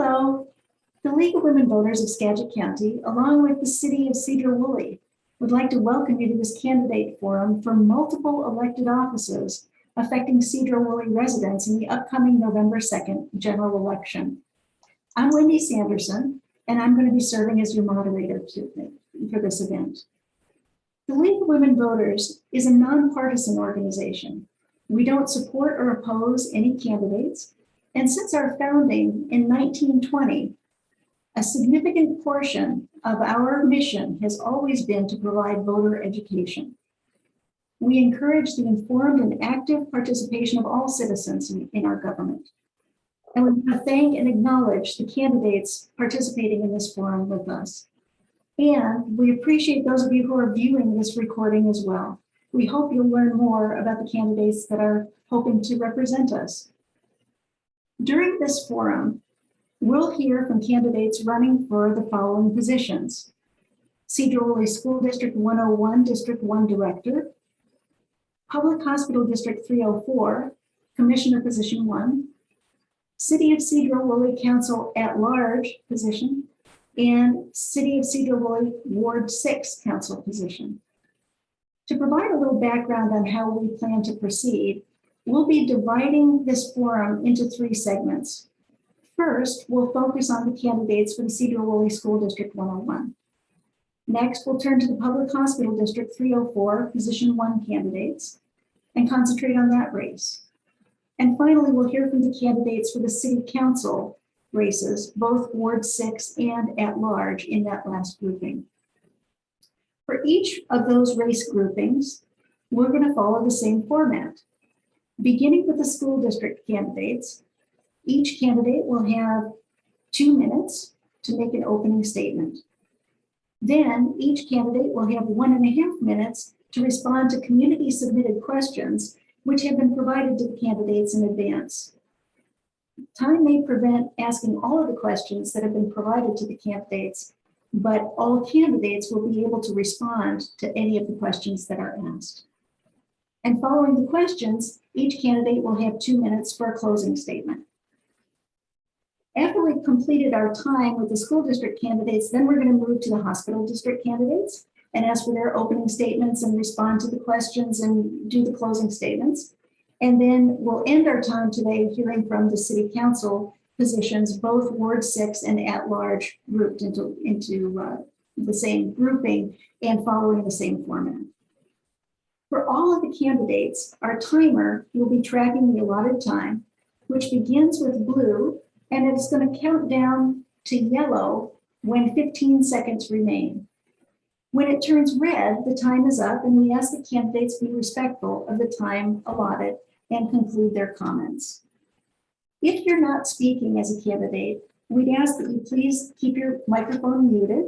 Hello. The League of Women Voters of Skagit County, along with the City of Sedro-Woolley, would like to welcome you to this candidate forum for multiple elected offices affecting Sedro-Woolley residents in the upcoming November 2nd general election. I'm Wendy Sanderson, and I'm going to be serving as your moderator for this event. The League of Women Voters is a nonpartisan organization. We don't support or oppose any candidates, and since our founding in 1920, a significant portion of our mission has always been to provide voter education. We encourage the informed and active participation of all citizens in our government. And we want to thank and acknowledge the candidates participating in this forum with us. And we appreciate those of you who are viewing this recording as well. We hope you'll learn more about the candidates that are hoping to represent us. During this forum, we'll hear from candidates running for the following positions: Sedro-Woolley School District 101, District 1 Director; Public Hospital District 304, Commissioner Position 1; City of Sedro-Woolley Council at Large position; and City of Sedro-Woolley Ward 6 Council position. To provide a little background on how we plan to proceed, we'll be dividing this forum into 3 segments. First, we'll focus on the candidates for the Sedro-Woolley School District 101. Next, we'll turn to the Public Hospital District 304 Position 1 candidates and concentrate on that race. And finally, we'll hear from the candidates for the City Council races, both Ward 6 and at large in that last grouping. For each of those race groupings, we're going to follow the same format. Beginning with the school district candidates, each candidate will have 2 minutes to make an opening statement. Then each candidate will have 1.5 minutes to respond to community submitted questions, which have been provided to the candidates in advance. Time may prevent asking all of the questions that have been provided to the candidates, but all candidates will be able to respond to any of the questions that are asked. And following the questions, each candidate will have 2 minutes for a closing statement. After we've completed our time with the school district candidates, then we're going to move to the hospital district candidates and ask for their opening statements and respond to the questions and do the closing statements. And then we'll end our time today hearing from the city council positions, both Ward 6 and at large, grouped into the same grouping and following the same format. For all of the candidates, our timer will be tracking the allotted time, which begins with blue, and it's going to count down to yellow when 15 seconds remain. When it turns red, the time is up, and we ask the candidates be respectful of the time allotted and conclude their comments. If you're not speaking as a candidate, we'd ask that you please keep your microphone muted.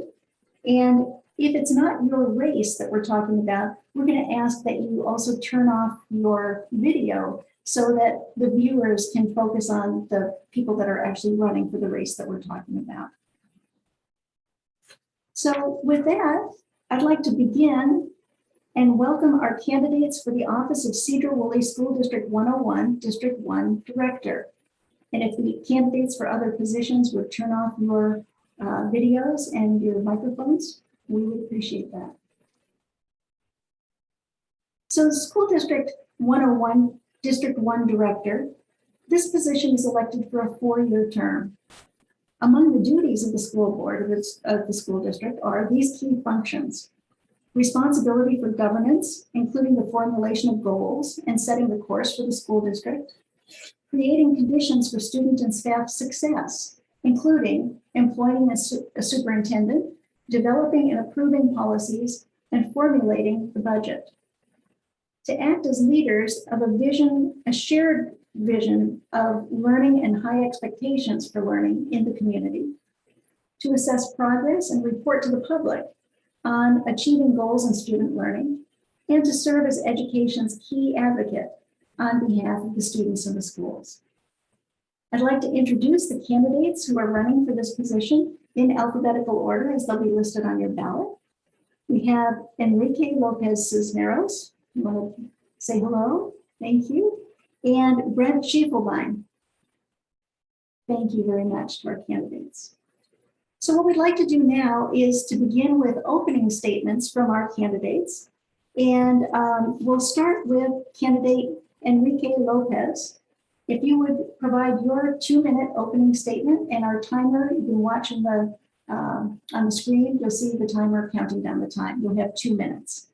And if it's not your race that we're talking about, we're going to ask that you also turn off your video so that the viewers can focus on the people that are actually running for the race that we're talking about. So with that, I'd like to begin and welcome our candidates for the office of Sedro-Woolley School District 101, District 1 Director. And if the candidates for other positions would turn off your videos and your microphones, we would appreciate that. So the School District 101, District 1 Director, this position is elected for a 4-year term. Among the duties of the school board of the school district are these key functions: responsibility for governance, including the formulation of goals and setting the course for the school district, creating conditions for student and staff success, including employing a superintendent, developing and approving policies, and formulating the budget. To act as leaders of a shared vision of learning and high expectations for learning in the community. To assess progress and report to the public on achieving goals in student learning, and to serve as education's key advocate on behalf of the students in the schools. I'd like to introduce the candidates who are running for this position in alphabetical order as they'll be listed on your ballot. We have Enrique Lopez Cisneros. You want to say hello? Thank you. And Brent Schieffelbein. Thank you very much to our candidates. So what we'd like to do now is to begin with opening statements from our candidates. And we'll start with candidate Enrique Lopez. If you would provide your 2-minute opening statement, and our timer, you can watch on the screen, you'll see the timer counting down the time. You'll have 2 minutes.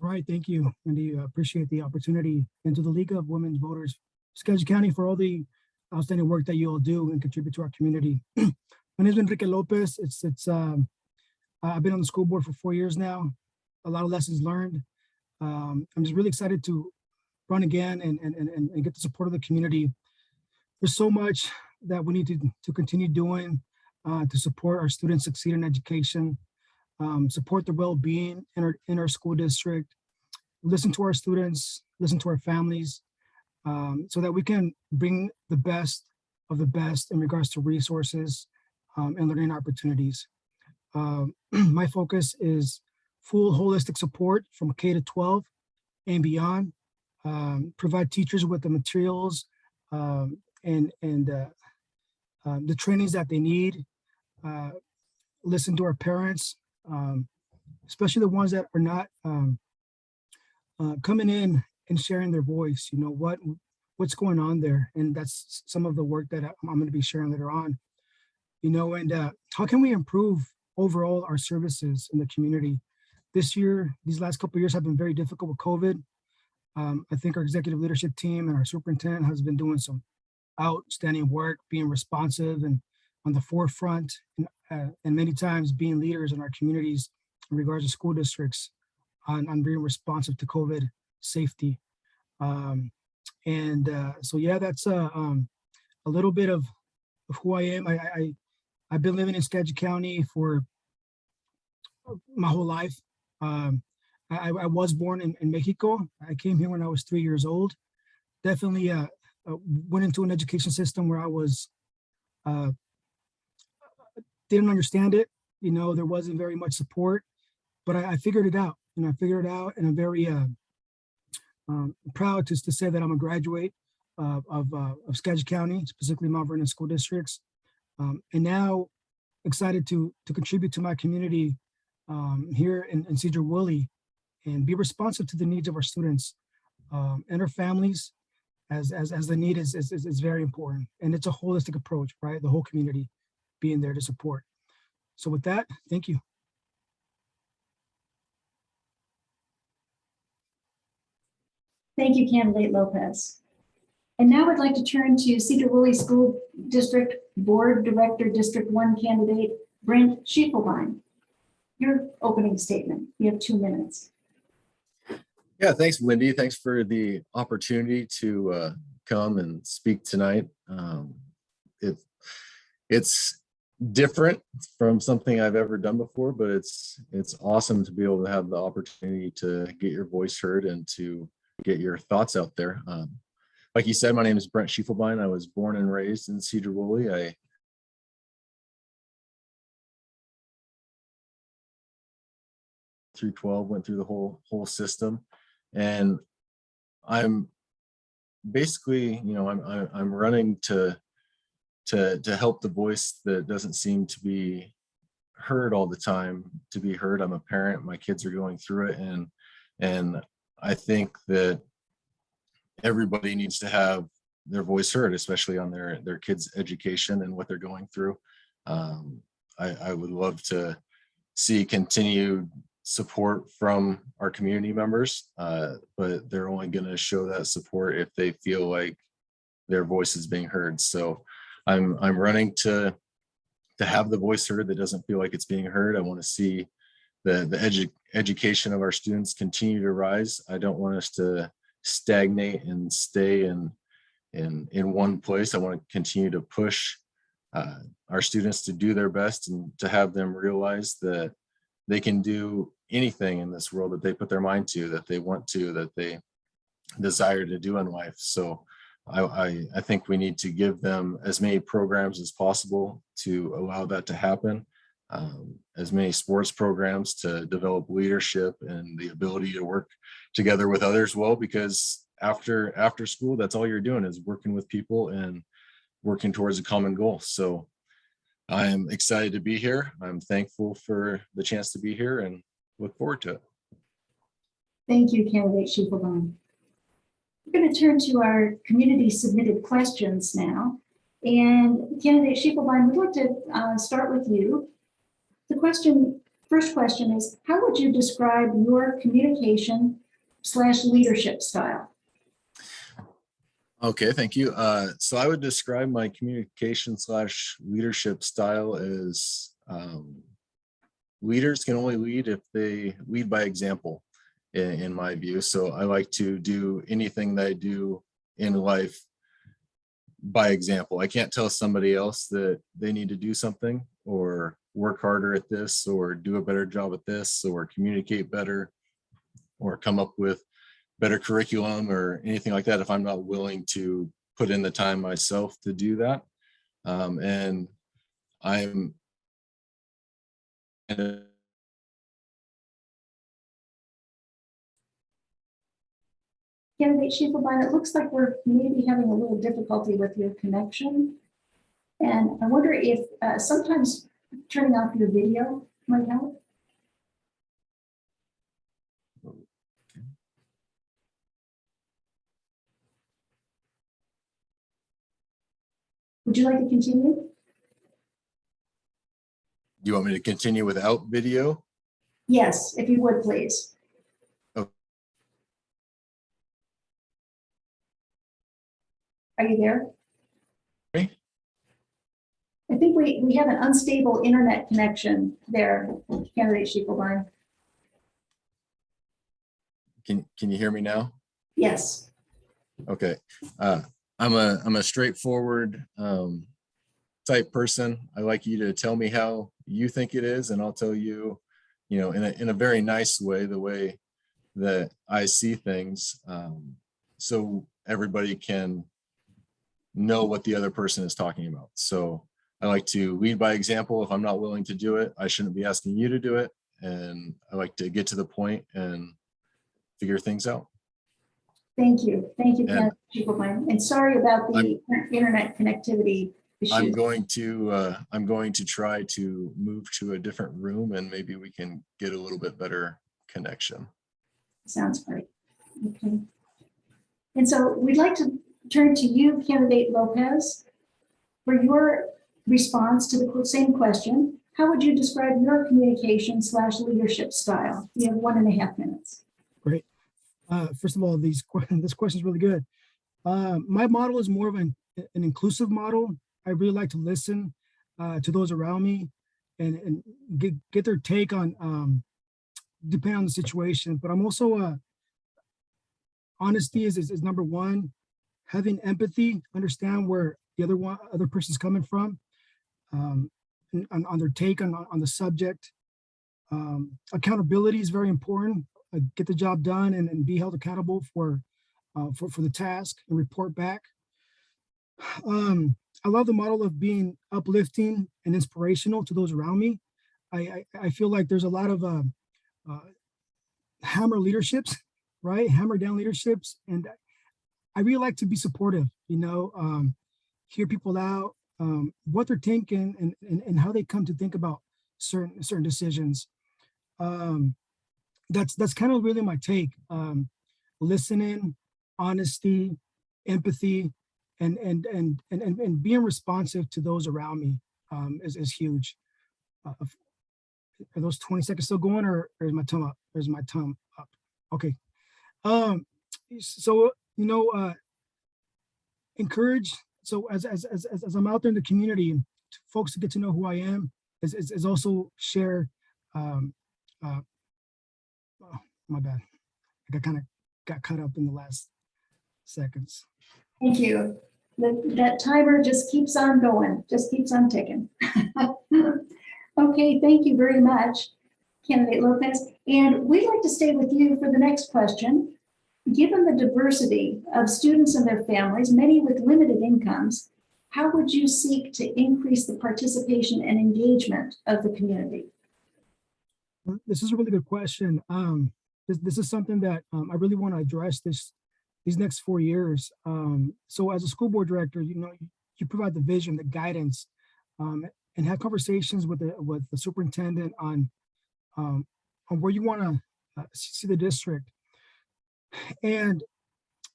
All right, thank you, Wendy. I appreciate the opportunity, and to the League of Women Voters, Skagit County, for all the outstanding work that you all do and contribute to our community. My name is Enrique Lopez. I've been on the school board for 4 years now. A lot of lessons learned. I'm just really excited to run again and get the support of the community. There's so much that we need to continue doing to support our students succeed in education, support their well-being in our school district, listen to our students, listen to our families, so that we can bring the best of the best in regards to resources and learning opportunities. My focus is full holistic support from K to 12 and beyond, provide teachers with the materials and the trainings that they need, listen to our parents, especially the ones that are not coming in and sharing their voice. You know, what's going on there, and that's some of the work that I'm going to be sharing later on. You know, and how can we improve overall our services in the community? This year, these last couple of years have been very difficult with COVID. I think our executive leadership team and our superintendent has been doing some outstanding work, being responsive and on the forefront, and many times being leaders in our communities in regards to school districts on being responsive to COVID safety. So yeah, that's a little bit of who I am. I've been living in Skagit County for my whole life. I was born in Mexico. I came here when I was 3 years old. Definitely went into an education system where I was didn't understand it. You know, there wasn't very much support, but I figured it out. And I figured it out, and I'm very proud to say that I'm a graduate of Skagit County, specifically Mount Vernon school districts, and now excited to contribute to my community here in Sedro-Woolley and be responsive to the needs of our students and our families, as the need is very important. And it's a holistic approach, right? The whole community being there to support. So with that, thank you. Thank you, candidate Lopez. And now I'd like to turn to Sedro-Woolley School District Board Director, District 1 candidate, Brent Schieffelbein. Your opening statement. You have 2 minutes. Yeah, thanks, Wendy. Thanks for the opportunity to come and speak tonight. It's different from something I've ever done before, but it's awesome to be able to have the opportunity to get your voice heard and to get your thoughts out there. Like you said, my name is Brent Schieffelbein. I was born and raised in Sedro-Woolley. I through 12 went through the whole system, and I'm basically, you know, I'm running to help the voice that doesn't seem to be heard all the time to be heard. I'm a parent, my kids are going through it, and I think that everybody needs to have their voice heard, especially on their kids' education and what they're going through. I would love to see continued support from our community members, but they're only going to show that support if they feel like their voice is being heard. So I'm running to have the voice heard that doesn't feel like it's being heard. I want to see the education of our students continue to rise. I don't want us to stagnate and stay in one place. I want to continue to push our students to do their best and to have them realize that they can do anything in this world that they put their mind to, that they want to, that they desire to do in life. So I think we need to give them as many programs as possible to allow that to happen. As many sports programs to develop leadership and the ability to work together with others well, because after school, that's all you're doing is working with people and working towards a common goal. So I'm excited to be here. I'm thankful for the chance to be here and look forward to it. Thank you, candidate Schieffelbein. We're going to turn to our community submitted questions now. And candidate Schieffelbein, we'd like to start with you. The first question is, how would you describe your communication/leadership style? Okay, thank you. So I would describe my communication/leadership style as leaders can only lead if they lead by example, in my view. So I like to do anything that I do in life by example. I can't tell somebody else that they need to do something or work harder at this or do a better job at this or communicate better or come up with better curriculum or anything like that if I'm not willing to put in the time myself to do that. And I'm Candidate Schieffelbein, it looks like we're maybe having a little difficulty with your connection. And I wonder if sometimes turning off your video might help. Would you like to continue? Do you want me to continue without video? Yes, if you would, please. Okay. Are you there? Me? I think we have an unstable internet connection there, candidate Schieffelbein. Can you hear me now? Yes. Okay. I'm a straightforward type person. I like you to tell me how you think it is, and I'll tell you, in a very nice way, the way that I see things, so everybody can know what the other person is talking about. So I like to lead by example. If I'm not willing to do it, I shouldn't be asking you to do it. And I like to get to the point and figure things out. Thank you, candidate Schieffelbein. And sorry about the internet connectivity issue. I'm going to try to move to a different room and maybe we can get a little bit better connection. Sounds great. Okay. And so we'd like to turn to you, candidate Lopez, for your response to the same question. How would you describe your communication/leadership style? You have 1.5 minutes. Great. First of all, this question is really good. My model is more of an inclusive model. I really like to listen to those around me and get their take on, depending on the situation. But I'm also, honesty is number one. Having empathy, understand where the other person's coming from, on their take on the subject. Accountability is very important. Get the job done and be held accountable for the task and report back. I love the model of being uplifting and inspirational to those around me. I feel like there's a lot of hammer leaderships, right? Hammer down leaderships. And I really like to be supportive, hear people out, what they're thinking and how they come to think about certain decisions. That's kind of really my take. Listening, honesty, empathy, and being responsive to those around me is huge. Are those 20 seconds still going, or is my tongue up? Or is my tongue up? Okay. So encourage. So as I'm out there in the community, folks to get to know who I am is also share. Oh, my bad. I kind of got caught up in the last seconds. Thank you. That timer just keeps on going, just keeps on ticking. Okay, thank you very much, candidate Lopez. And we'd like to stay with you for the next question. Given the diversity of students and their families, many with limited incomes, how would you seek to increase the participation and engagement of the community? This is a really good question. This is something that I really want to address these next 4 years. So as a school board director, you provide the vision, the guidance, and have conversations with the superintendent on where you want to see the district. And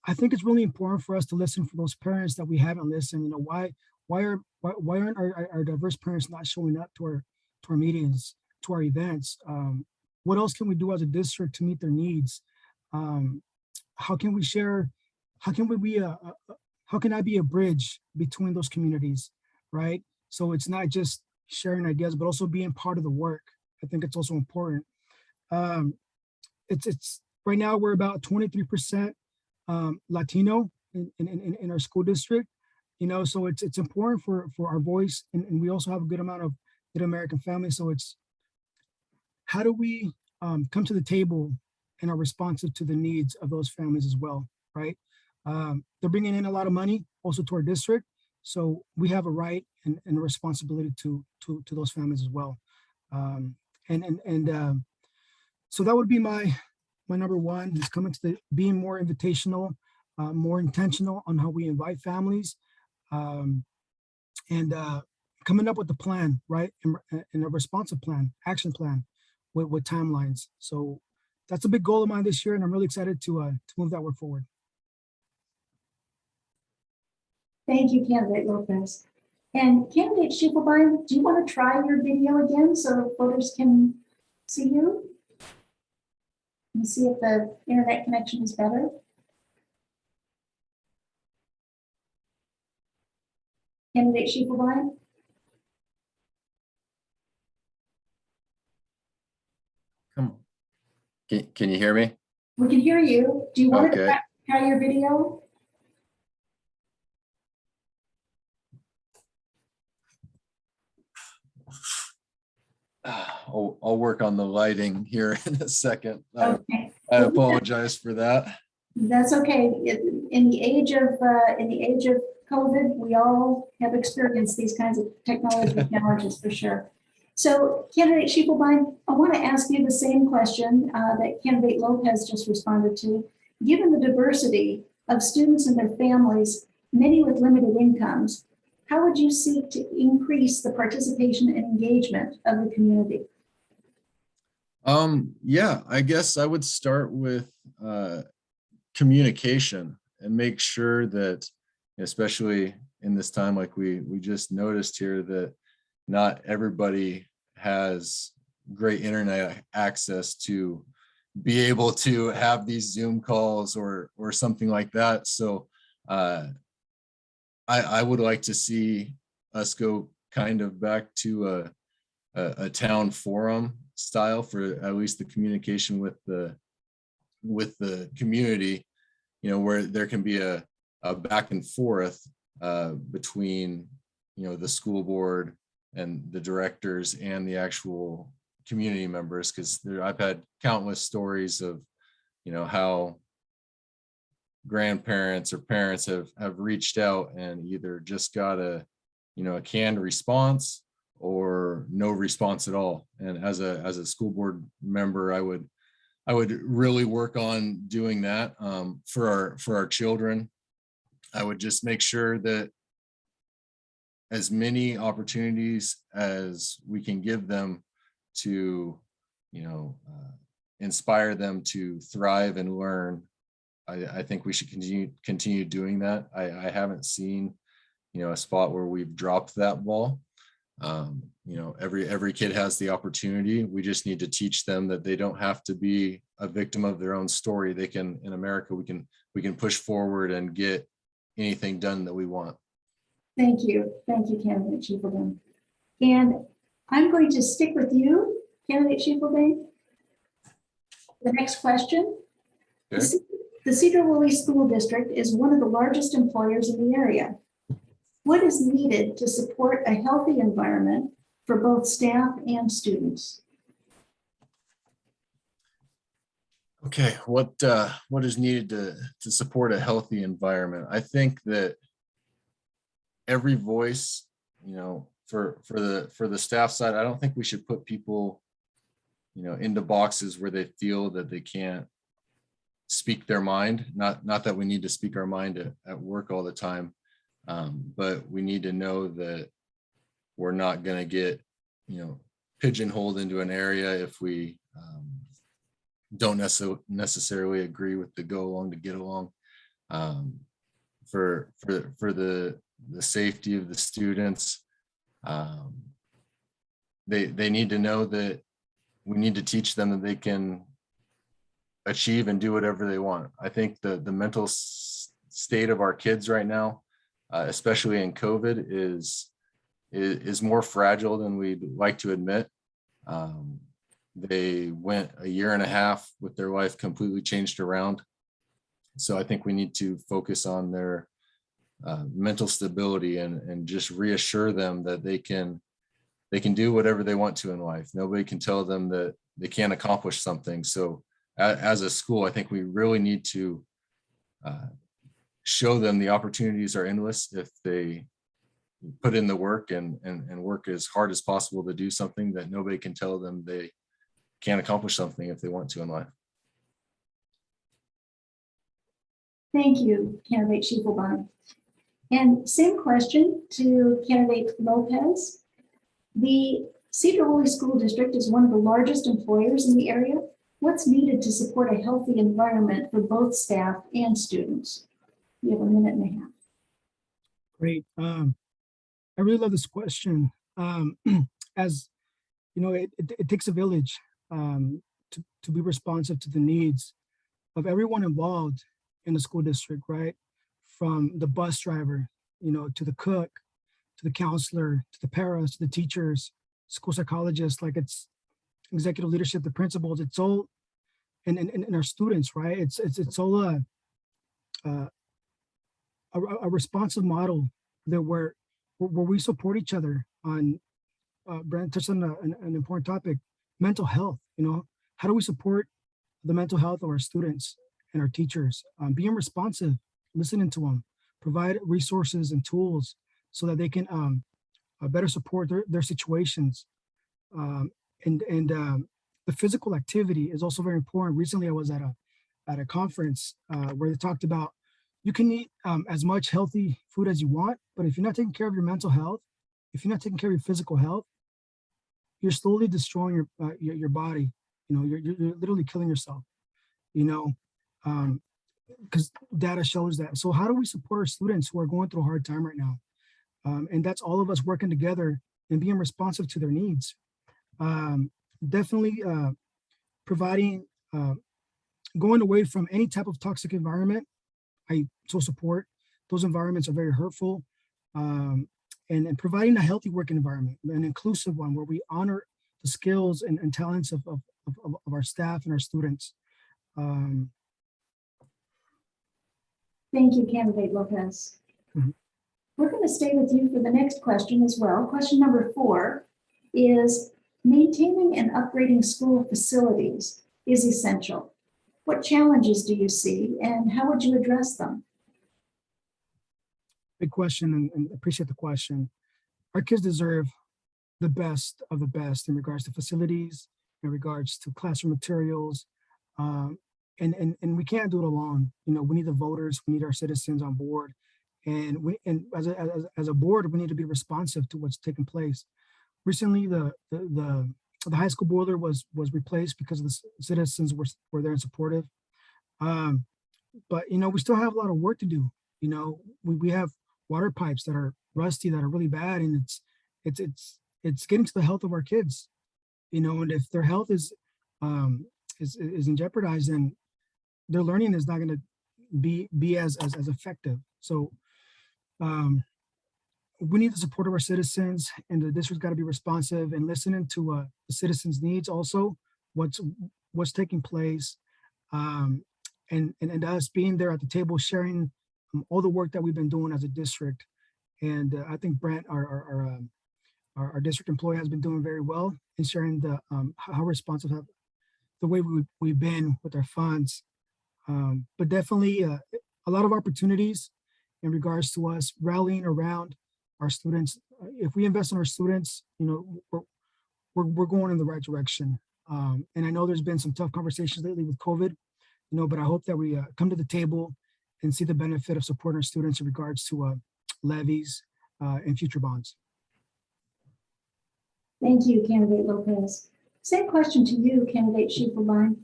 I think it's really important for us to listen for those parents that we haven't listened. You know, why aren't our diverse parents not showing up to our meetings, to our events? What else can we do as a district to meet their needs? How can we share? How can we be how can I be a bridge between those communities, right? So it's not just sharing ideas, but also being part of the work. I think it's also important. It's right now we're about 23% Latino in our school district, you know, so it's important for our voice, and we also have a good amount of Native American families. So it's how do we come to the table and are responsive to the needs of those families as well, right? They're bringing in a lot of money also to our district, so we have a right and a responsibility to those families as well. So that would be my number one, is coming to being more invitational, more intentional on how we invite families, and coming up with a plan, right? And a responsive plan, action plan with timelines. So that's a big goal of mine this year, and I'm really excited to move that work forward. Thank you, candidate Lopez. And candidate Schieffelbein, do you want to try your video again so voters can see you? And see if the internet connection is better. Candidate Schieffelbein? Come on. Can you hear me? We can hear you. Do you want Okay. to try your video? I'll work on the lighting here in a second. Okay. I apologize for that. That's okay. In the age of COVID, we all have experienced these kinds of technology challenges for sure. So, candidate Schieffelbein, I want to ask you the same question that candidate Lopez just responded to. Given the diversity of students and their families, many with limited incomes, how would you seek to increase the participation and engagement of the community? Yeah, I guess I would start with communication and make sure that, especially in this time, like we just noticed here, that not everybody has great internet access to be able to have these Zoom calls or something like that. So I would like to see us go kind of back to a town forum style for at least the communication with the community, you know, where there can be a back and forth between, you know, the school board and the directors and the actual community members, because I've had countless stories of, you know, how grandparents or parents have reached out and either just got a canned response or no response at all. And as a school board member, I would really work on doing that for our children. I would just make sure that as many opportunities as we can give them to, you know, inspire them to thrive and learn. I think we should continue doing that. I haven't seen, you know, a spot where we've dropped that ball. You know, every kid has the opportunity. We just need to teach them that they don't have to be a victim of their own story. They can, in America, we can push forward and get anything done that we want. Thank you, candidate Schieffelbein. And I'm going to stick with you, candidate Schieffelbein. The next question. Okay. The Sedro-Woolley School District is one of the largest employers in the area. What is needed to support a healthy environment for both staff and students? Okay, what is needed to support a healthy environment? I think that every voice, you know, for the staff side, I don't think we should put people, you know, into boxes where they feel that they can't speak their mind. Not that we need to speak our mind at work all the time, But we need to know that we're not going to get, pigeonholed into an area if we don't necessarily agree with the go along to get along. For the safety of the students, they need to know that we need to teach them that they can achieve and do whatever they want. I think the mental state of our kids right now, especially in COVID, is more fragile than we'd like to admit. They went a year and a half with their life completely changed around. So I think we need to focus on their mental stability and just reassure them that they can do whatever they want to in life. Nobody can tell them that they can't accomplish something. So as a school, I think we really need to show them the opportunities are endless if they put in the work and work as hard as possible to do something. That nobody can tell them they can't accomplish something if they want to in life. Thank you, candidate Schieffelbein. And same question to candidate Lopez. The Sedro-Woolley School District is one of the largest employers in the area. What's needed to support a healthy environment for both staff and students? You have a minute and a half. Great. I really love this question. As you know, it takes a village to be responsive to the needs of everyone involved in the school district, right? From the bus driver, to the cook, to the counselor, to the paras, to the teachers, school psychologists, like it's executive leadership, the principals, it's all, and our students, right? It's all a responsive model that where we support each other on, Brent touched on an important topic, mental health. How do we support the mental health of our students and our teachers? Being responsive, listening to them, provide resources and tools so that they can better support their situations. The physical activity is also very important. Recently, I was at a conference where they talked about you can eat as much healthy food as you want, but if you're not taking care of your mental health, if you're not taking care of your physical health, you're slowly destroying your body. You're literally killing yourself. Because data shows that. So how do we support our students who are going through a hard time right now? And that's all of us working together and being responsive to their needs. Definitely providing, going away from any type of toxic environment. I so support. Those environments are very hurtful. And providing a healthy work environment, an inclusive one where we honor the skills and talents of our staff and our students. Thank you, candidate Lopez. Mhm. We're going to stay with you for the next question as well. Question number 4 is maintaining and upgrading school facilities is essential. What challenges do you see and how would you address them? Big question, and appreciate the question. Our kids deserve the best of the best in regards to facilities, in regards to classroom materials, and we can't do it alone. We need the voters, we need our citizens on board, and as a board, we need to be responsive to what's taking place. Recently, the high school boiler was replaced because the citizens were there and supportive. But we still have a lot of work to do. We have water pipes that are rusty, that are really bad, and it's getting to the health of our kids. And if their health is in jeopardized, then their learning is not going to be as effective. So we need the support of our citizens, and the district's got to be responsive and listening to the citizens' needs. Also, what's taking place, and us being there at the table, sharing all the work that we've been doing as a district. And I think Brent, our district employee, has been doing very well in sharing how responsive the way we've been with our funds. But definitely a lot of opportunities in regards to us rallying around our students. If we invest in our students, we're going in the right direction. And I know there's been some tough conversations lately with COVID, but I hope that we come to the table and see the benefit of supporting our students in regards to levies, and future bonds. Thank you, candidate Lopez. Same question to you, candidate Schieffelbein.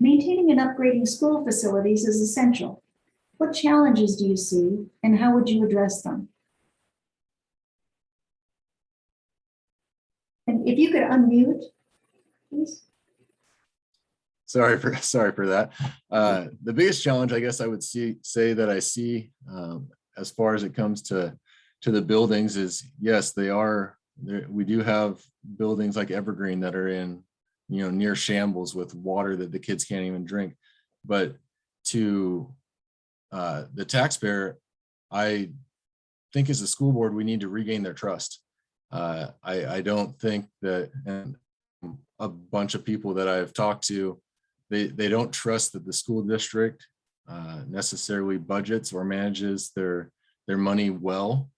Maintaining and upgrading school facilities is essential. What challenges do you see and how would you address them? And if you could unmute, please. Sorry for that. The biggest challenge, I guess I would say that I see as far as it comes to the buildings is, yes, they are there. We do have buildings like Evergreen that are in, near shambles with water that the kids can't even drink. But to the taxpayer, I think as a school board, we need to regain their trust. I don't think that, and a bunch of people that I've talked to, they don't trust that the school district necessarily budgets or manages their money well.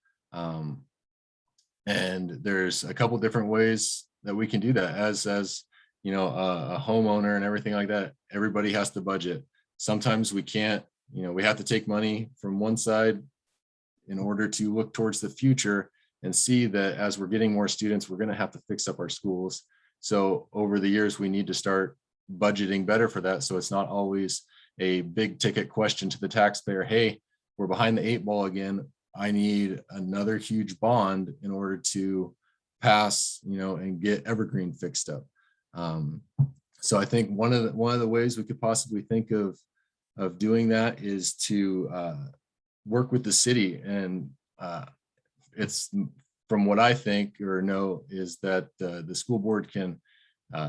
And there's a couple different ways that we can do that as a homeowner and everything like that. Everybody has to budget. Sometimes we can't, we have to take money from one side in order to look towards the future and see that as we're getting more students, we're going to have to fix up our schools. So over the years, we need to start budgeting better for that. So it's not always a big ticket question to the taxpayer. Hey, we're behind the 8 ball again. I need another huge bond in order to pass, and get Evergreen fixed up. So I think one of the ways we could possibly think of doing that is to work with the city. And it's, from what I think or know, is that the school board can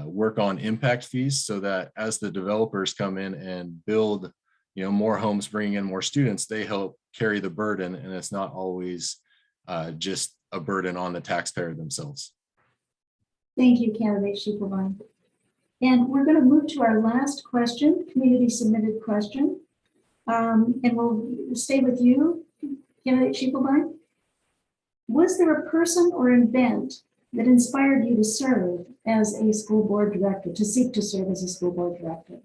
work on impact fees so that as the developers come in and build, more homes, bringing in more students, they help carry the burden, and it's not always just a burden on the taxpayer themselves. Thank you, candidate Schieffelbein. And we're going to move to our last question, community submitted question. And we'll stay with you, candidate Schieffelbein. Was there a person or event that inspired you to serve as a school board director, to seek to serve as a school board director?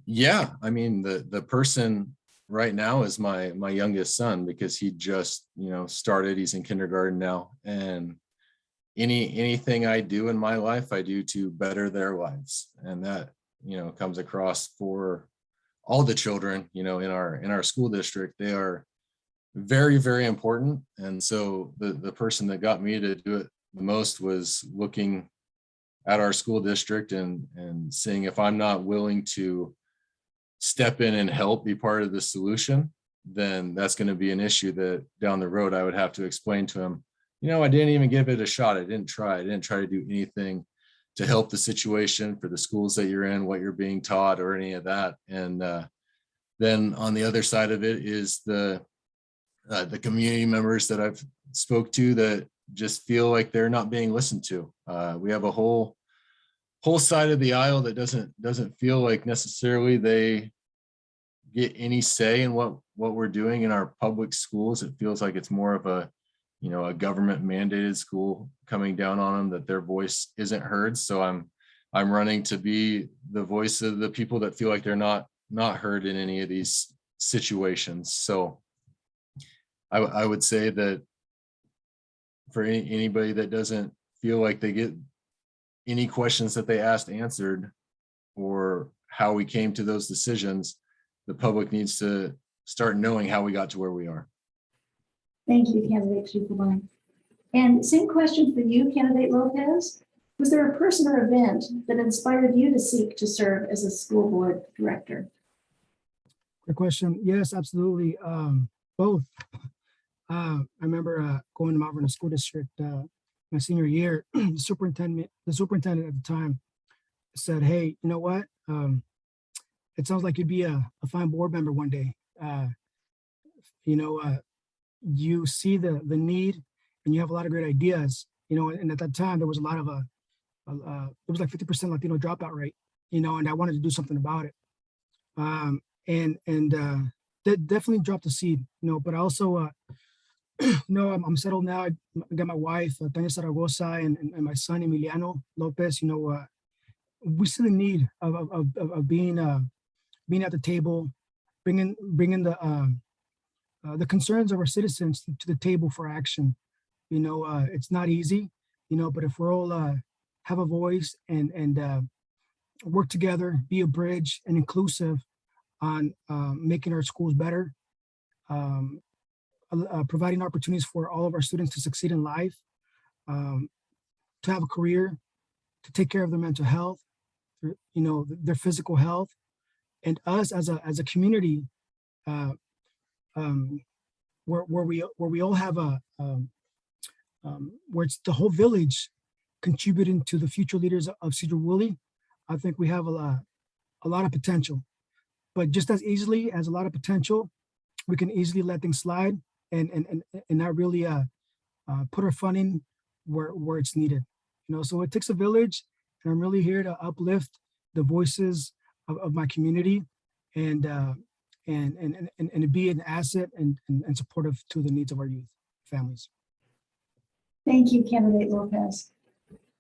Yeah, I mean, the person right now is my youngest son, because he just, started, he's in kindergarten now. And anything I do in my life, I do to better their lives. And that, comes across for all the children, in our school district. They are very, very important. And so the person that got me to do it the most was looking at our school district and seeing if I'm not willing to step in and help be part of the solution, then that's going to be an issue that down the road I would have to explain to him, I didn't even give it a shot. I didn't try to do anything to help the situation for the schools that you're in, what you're being taught, or any of that. And then on the other side of it is the community members that I've spoke to that just feel like they're not being listened to. We have a whole side of the aisle that doesn't feel like necessarily they get any say in what we're doing in our public schools. It feels like it's more of a government mandated school coming down on them, that their voice isn't heard. So I'm running to be the voice of the people that feel like they're not heard in any of these situations. So I would say that for anybody that doesn't feel like they get any questions that they asked answered, or how we came to those decisions, the public needs to start knowing how we got to where we are. Thank you, candidate Schieffelbein. And same question for you, candidate Lopez. Was there a person or event that inspired you to seek to serve as a school board director? Good question. Yes, absolutely. Both. I remember going to Mount Vernon School District my senior year. The superintendent at the time said, "Hey, you know what? It sounds like you'd be a fine board member one day. You see the need, and you have a lot of great ideas. And at that time there was a lot of there was like 50% Latino dropout rate. And I wanted to do something about it. That definitely dropped the seed. But I also I'm settled now. I got my wife, Tanya Zaragoza, and my son, Emiliano Lopez. We see the need of being at the table, bringing the the concerns of our citizens to the table for action. It's not easy, but if we're all have a voice and work together, be a bridge and inclusive on making our schools better, providing opportunities for all of our students to succeed in life, to have a career, to take care of their mental health, their physical health, and us as a community, where we all have where it's the whole village contributing to the future leaders of Sedro-Woolley. I think we have a lot of potential, but just as easily as a lot of potential, we can easily let things slide and not really put our funding where it's needed. So it takes a village, and I'm really here to uplift the voices of my community and to be an asset and supportive to the needs of our youth families. Thank you, Candidate Lopez.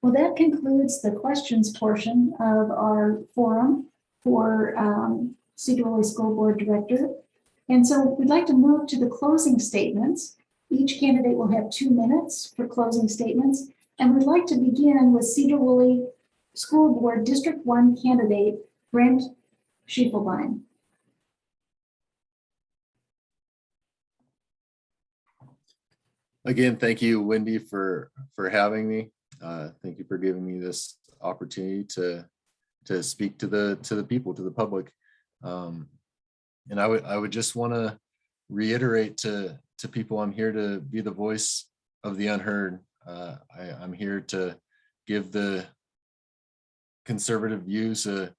Well, that concludes the questions portion of our forum for Sedro-Woolley School Board Director. And so we'd like to move to the closing statements. Each candidate will have 2 minutes for closing statements. And we'd like to begin with Sedro-Woolley School Board District 1 candidate, Brent Schieffelbein. Again, thank you, Wendy, for having me. Thank you for giving me this opportunity to speak to the people, to the public. And I would just want to reiterate to people, I'm here to be the voice of the unheard. I'm here to give the conservative views a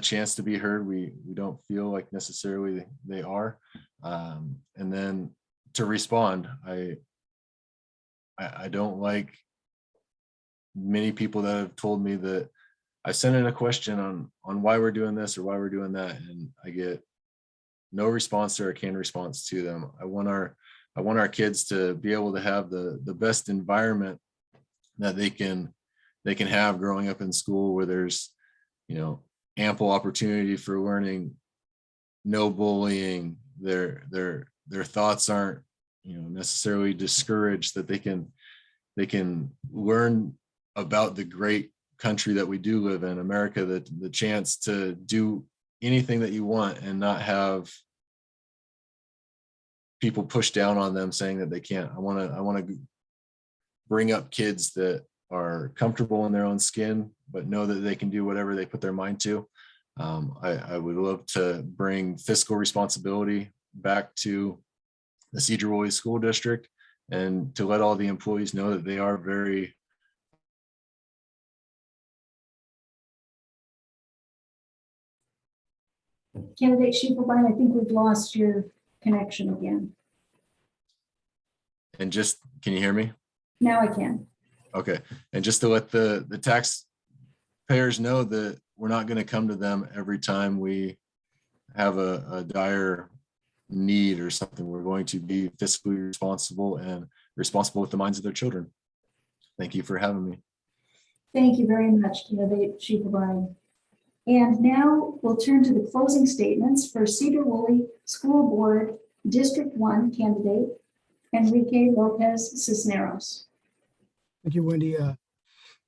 chance to be heard. We don't feel like necessarily they are. And then to respond, I don't like many people that have told me that I sent in a question on why we're doing this or why we're doing that, and I get no response or a canned response to them. I want our kids to be able to have the best environment that they can have growing up in school, where there's ample opportunity for learning, no bullying. Their thoughts aren't necessarily discouraged, that they can learn about the great country that we do live in, America, the chance to do anything that you want and not have people push down on them saying that they can't. I want to bring up kids that are comfortable in their own skin, but know that they can do whatever they put their mind to. I would love to bring fiscal responsibility back to the Sedro-Woolley School District, and to let all the employees know that they are very Candidate Schieffelbein, I think we've lost your connection again. and just, can you hear me? Now I can. Okay. And just to let the taxpayers know that we're not going to come to them every time we have a dire need or something. We're going to be fiscally responsible and responsible with the minds of their children. Thank you for having me. Thank you very much, Candidate Schieffelbein. And now we'll turn to the closing statements for Sedro-Woolley School Board District 1 candidate, Enrique Lopez Cisneros. Thank you, Wendy.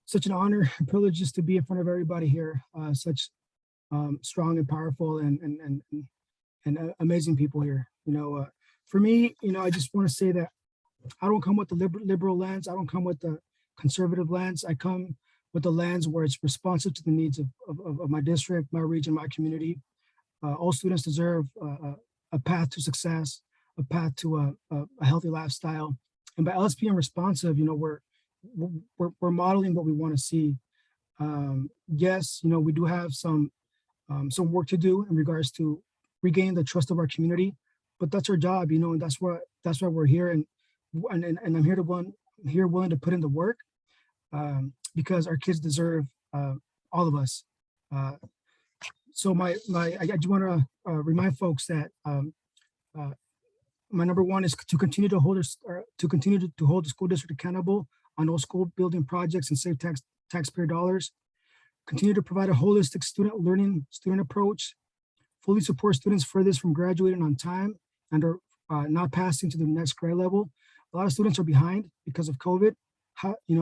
Such an honor and privilege just to be in front of everybody here. Such strong and powerful and amazing people here. For me, I just want to say that I don't come with the liberal lens. I don't come with the conservative lens. I come with the lens where it's responsive to the needs of my district, my region, my community. All students deserve a path to success, a path to a healthy lifestyle. And by us being responsive, we're modeling what we want to see. Yes, we do have some work to do in regards to regain the trust of our community, but that's our job, and that's why we're here, and I'm here willing to put in the work, because our kids deserve all of us. So I just want to remind folks that my number one is to continue to hold the school district accountable on all school building projects and save taxpayer dollars. Continue to provide a holistic student approach, fully support students furthest from graduating on time and not passing to the next grade level. A lot of students are behind because of COVID.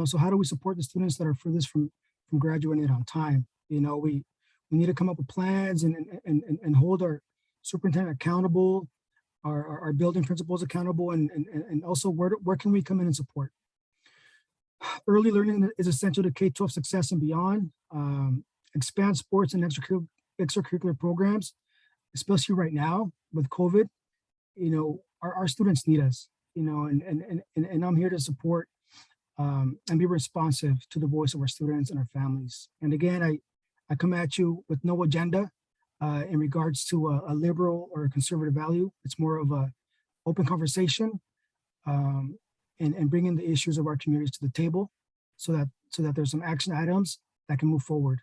So how do we support the students that are furthest from graduating on time? We need to come up with plans and hold our superintendent accountable, our building principals accountable, and also where can we come in and support? Early learning is essential to K-12 success and beyond. Expand sports and extracurricular programs, especially right now with COVID. Our students need us, and I'm here to support and be responsive to the voice of our students and our families. And again, I come at you with no agenda in regards to a liberal or a conservative value. It's more of a open conversation and bringing the issues of our communities to the table so that there's some action items that can move forward.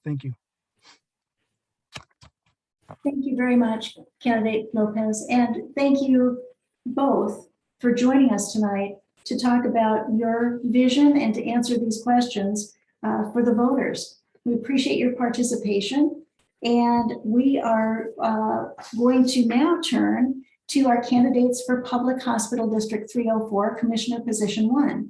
Thank you. Thank you very much, Candidate Lopez, and thank you both for joining us tonight to talk about your vision and to answer these questions for the voters. We appreciate your participation, and we are going to now turn to our candidates for Public Hospital District 304, Commissioner Position 1.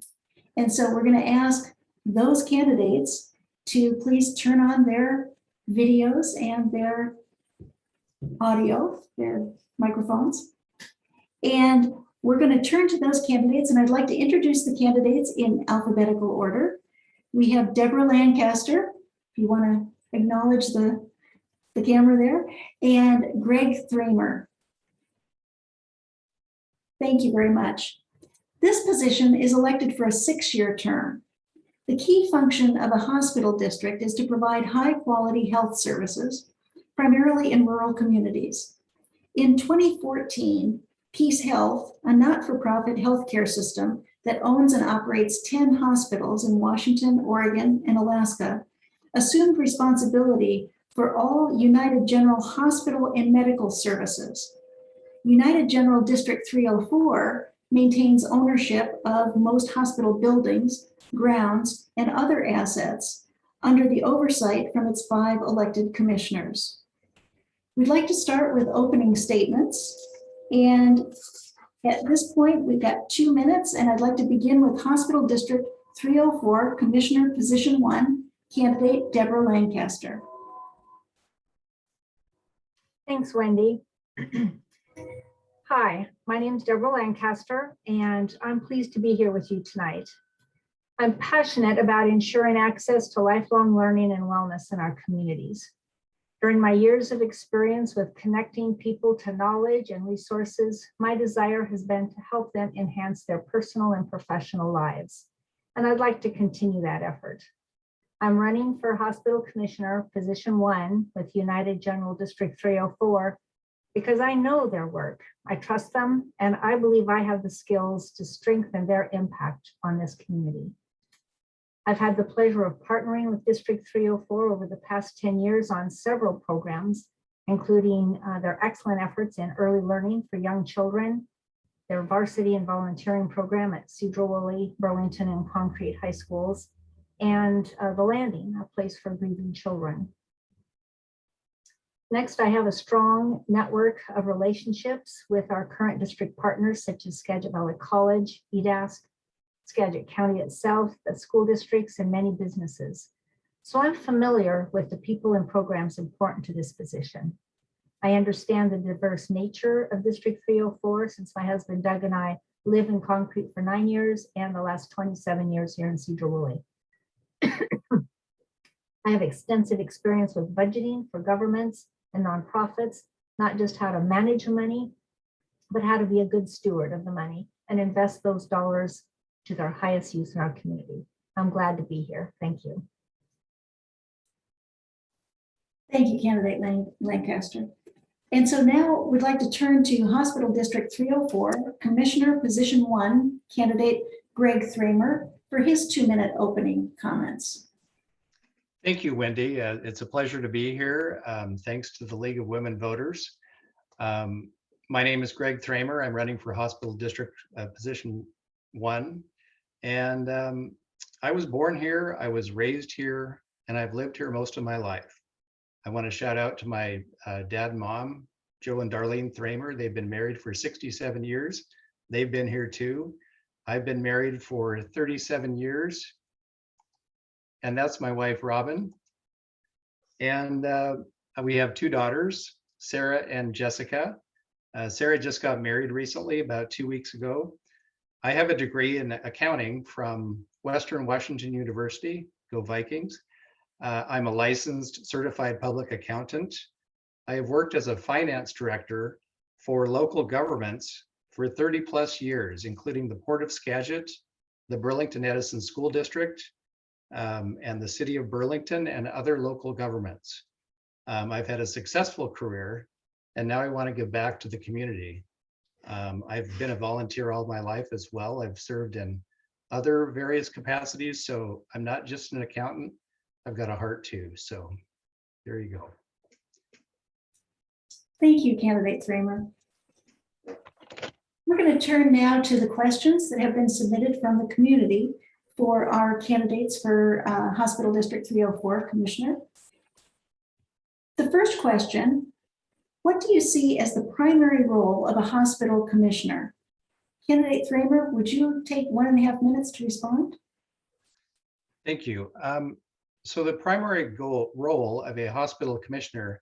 And so we're going to ask those candidates to please turn on their videos and their audio, their microphones. And we're going to turn to those candidates, and I'd like to introduce the candidates in alphabetical order. We have Deborah Lancaster, if you want to acknowledge the camera there, and Greg Threemer. Thank you very much. This position is elected for a 6-year term. The key function of a hospital district is to provide high-quality health services, primarily in rural communities. In 2014, Peace Health, a not-for-profit healthcare system that owns and operates 10 hospitals in Washington, Oregon, and Alaska, assumed responsibility for all United General Hospital and medical services. United General District 304 maintains ownership of most hospital buildings, grounds, and other assets under the oversight from its 5 elected commissioners. We'd like to start with opening statements. And at this point, we've got 2 minutes, and I'd like to begin with Hospital District 304, Commissioner Position 1, candidate Deborah Lancaster. Thanks, Wendy. Hi, my name is Deborah Lancaster, and I'm pleased to be here with you tonight. I'm passionate about ensuring access to lifelong learning and wellness in our communities. During my years of experience with connecting people to knowledge and resources, my desire has been to help them enhance their personal and professional lives, and I'd like to continue that effort. I'm running for Hospital Commissioner Position 1 with United General District 304 because I know their work, I trust them, and I believe I have the skills to strengthen their impact on this community. I've had the pleasure of partnering with District 304 over the past 10 years on several programs, including their excellent efforts in early learning for young children, their varsity and volunteering program at Sedro-Woolley, Burlington, and Concrete high schools, and The Landing, a place for grieving children. Next, I have a strong network of relationships with our current district partners, such as Skagit Valley College, EDASC, Skagit County itself, the school districts, and many businesses. So I'm familiar with the people and programs important to this position. I understand the diverse nature of District 304 since my husband Doug and I live in Concrete for 9 years and the last 27 years here in Sedro-Woolley. I have extensive experience with budgeting for governments and nonprofits, not just how to manage money, but how to be a good steward of the money and invest those dollars to their highest use in our community. I'm glad to be here. Thank you. Thank you, candidate Lancaster. And so now we'd like to turn to Hospital District 304, Commissioner Position 1, candidate Greg Threemer, for his 2-minute opening comments. Thank you, Wendy. It's a pleasure to be here. Thanks to the League of Women Voters. My name is Greg Threemer. I'm running for Hospital District Position 1. And I was born here, I was raised here, and I've lived here most of my life. I want to shout out to my dad and mom, Joe and Darlene Threemer. They've been married for 67 years. They've been here too. I've been married for 37 years. And that's my wife, Robin. And we have 2 daughters, Sarah and Jessica. Sarah just got married recently, about 2 weeks ago. I have a degree in accounting from Western Washington University, go Vikings. I'm a licensed certified public accountant. I have worked as a finance director for local governments for 30+ years, including the Port of Skagit, the Burlington Edison School District, and the City of Burlington and other local governments. I've had a successful career, and now I want to give back to the community. I've been a volunteer all my life as well. I've served in other various capacities, so I'm not just an accountant. I've got a heart too, so there you go. Thank you, candidate Threemer. We're going to turn now to the questions that have been submitted from the community for our candidates for Hospital District 304 Commissioner. The first question, what do you see as the primary role of a hospital commissioner? Candidate Threemer, would you take 1.5 minutes to respond? Thank you. So the primary role of a hospital commissioner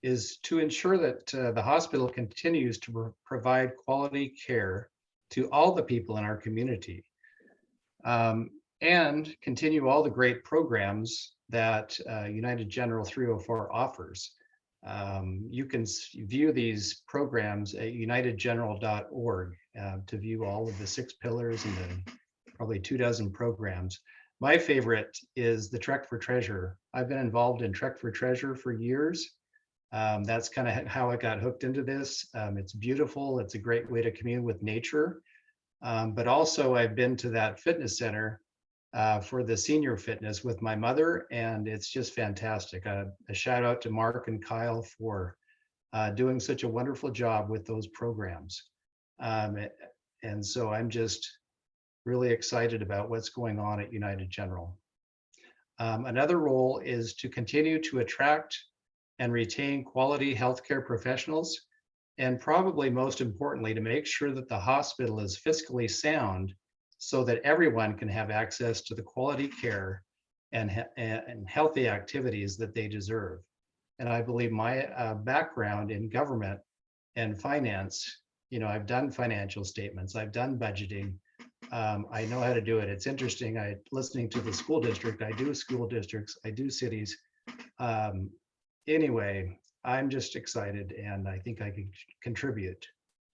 is to ensure that the hospital continues to provide quality care to all the people in our community, and continue all the great programs that United General 304 offers. You can view these programs at unitedgeneral.org to view all of the 6 pillars and the probably 24 programs. My favorite is the Trek for Treasure. I've been involved in Trek for Treasure for years. That's kind of how I got hooked into this. It's beautiful. It's a great way to commune with nature. But also I've been to that fitness center for the senior fitness with my mother, and it's just fantastic. A shout out to Mark and Kyle for doing such a wonderful job with those programs. And so I'm just really excited about what's going on at United General. Another role is to continue to attract and retain quality healthcare professionals, and probably most importantly, to make sure that the hospital is fiscally sound so that everyone can have access to the quality care and healthy activities that they deserve. And I believe my background in government and finance, I've done financial statements, I've done budgeting, I know how to do it. It's interesting, listening to the school district, I do school districts, I do cities. Anyway, I'm just excited, and I think I can contribute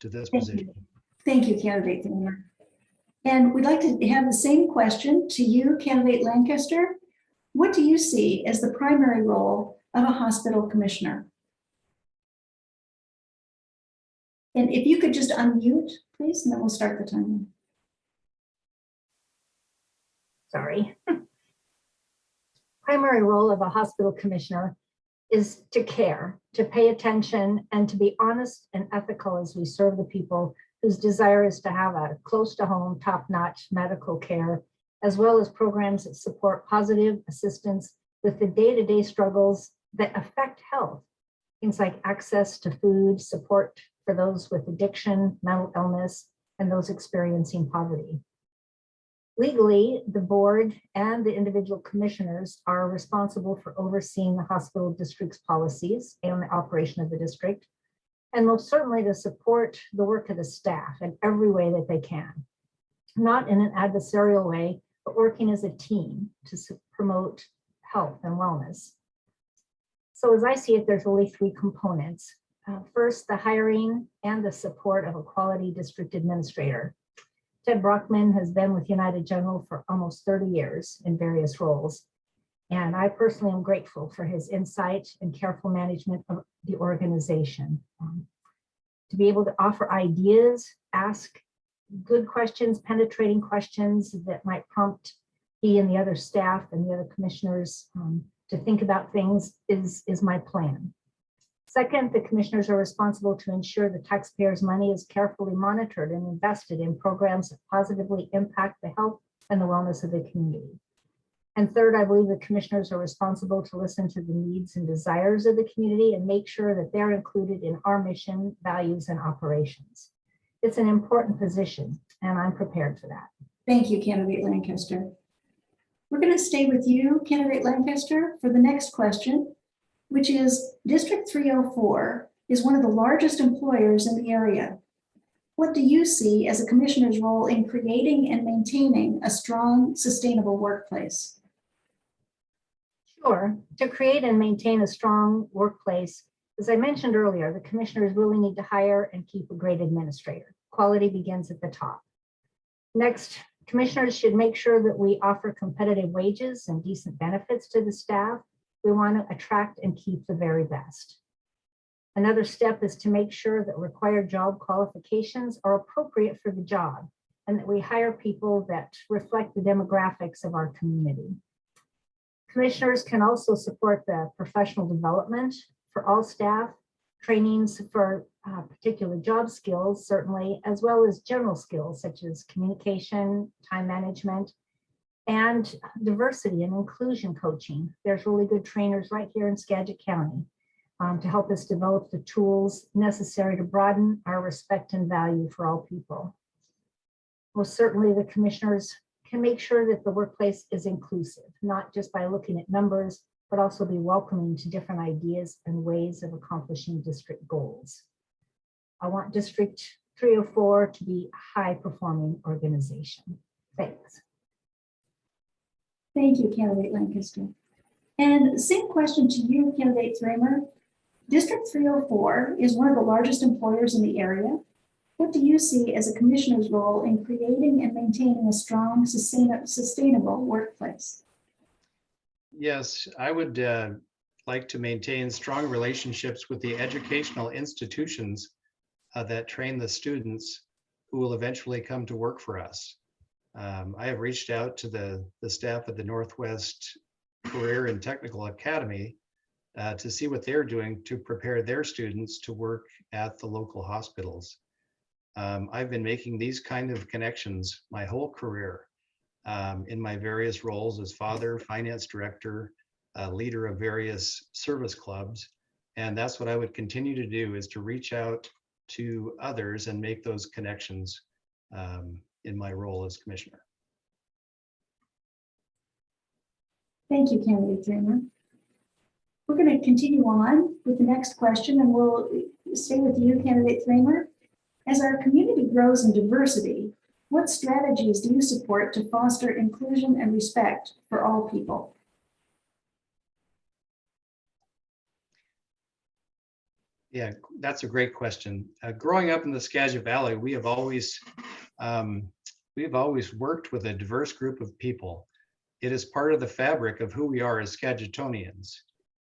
to this position. Thank you, candidate Threemer. And we'd like to have the same question to you, candidate Lancaster. What do you see as the primary role of a hospital commissioner? And if you could just unmute, please, and then we'll start the timer. Sorry. Primary role of a hospital commissioner is to care, to pay attention, and to be honest and ethical as we serve the people whose desire is to have a close to home, top-notch medical care, as well as programs that support positive assistance with the day-to-day struggles that affect health. Things like access to food, support for those with addiction, mental illness, and those experiencing poverty. Legally, the board and the individual commissioners are responsible for overseeing the hospital district's policies and the operation of the district, and most certainly to support the work of the staff in every way that they can, not in an adversarial way, but working as a team to promote health and wellness. So as I see it, there's really 3 components. First, the hiring and the support of a quality district administrator. Ted Brockman has been with United General for almost 30 years in various roles. And I personally am grateful for his insight and careful management of the organization. To be able to offer ideas, ask good questions, penetrating questions that might prompt he and the other staff and the other commissioners to think about things is my plan. Second, the commissioners are responsible to ensure the taxpayers' money is carefully monitored and invested in programs that positively impact the health and the wellness of the community. And third, I believe the commissioners are responsible to listen to the needs and desires of the community and make sure that they're included in our mission, values, and operations. It's an important position, and I'm prepared for that. Thank you, candidate Lancaster. We're going to stay with you, candidate Lancaster, for the next question, which is District 304 is one of the largest employers in the area. What do you see as a commissioner's role in creating and maintaining a strong, sustainable workplace? Sure. To create and maintain a strong workplace, as I mentioned earlier, the commissioners really need to hire and keep a great administrator. Quality begins at the top. Next, commissioners should make sure that we offer competitive wages and decent benefits to the staff. We want to attract and keep the very best. Another step is to make sure that required job qualifications are appropriate for the job and that we hire people that reflect the demographics of our community. Commissioners can also support the professional development for all staff, trainings for particular job skills, certainly, as well as general skills such as communication, time management, and diversity and inclusion coaching. There's really good trainers right here in Skagit County to help us develop the tools necessary to broaden our respect and value for all people. Most certainly, the commissioners can make sure that the workplace is inclusive, not just by looking at numbers, but also be welcoming to different ideas and ways of accomplishing district goals. I want District 304 to be a high-performing organization. Thanks. Thank you, candidate Lancaster. And same question to you, candidate Threemer. District 304 is one of the largest employers in the area. What do you see as a commissioner's role in creating and maintaining a strong, sustainable workplace? Yes, I would like to maintain strong relationships with the educational institutions that train the students who will eventually come to work for us. I have reached out to the staff at the Northwest Career and Technical Academy to see what they're doing to prepare their students to work at the local hospitals. I've been making these kind of connections my whole career in my various roles as father, finance director, leader of various service clubs. And that's what I would continue to do, is to reach out to others and make those connections in my role as commissioner. Thank you, candidate Threemer. We're going to continue on with the next question, and we'll stay with you, candidate Threemer. As our community grows in diversity, what strategies do you support to foster inclusion and respect for all people? Yeah, that's a great question. Growing up in the Skagit Valley, we have always worked with a diverse group of people. It is part of the fabric of who we are as Skagitonians.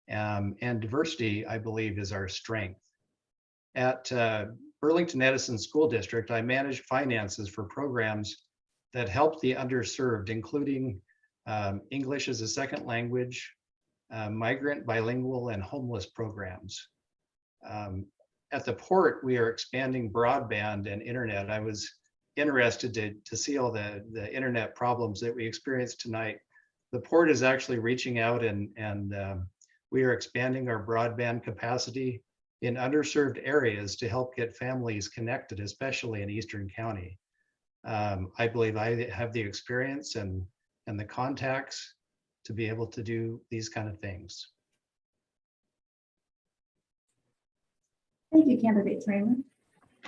And diversity, I believe, is our strength. At Burlington Edison School District, I manage finances for programs that help the underserved, including English as a second language, migrant, bilingual, and homeless programs. At the port, we are expanding broadband and internet. I was interested to see all the internet problems that we experienced tonight. The port is actually reaching out and we are expanding our broadband capacity in underserved areas to help get families connected, especially in Eastern County. I believe I have the experience and the contacts to be able to do these kind of things. Thank you, candidate Threemer.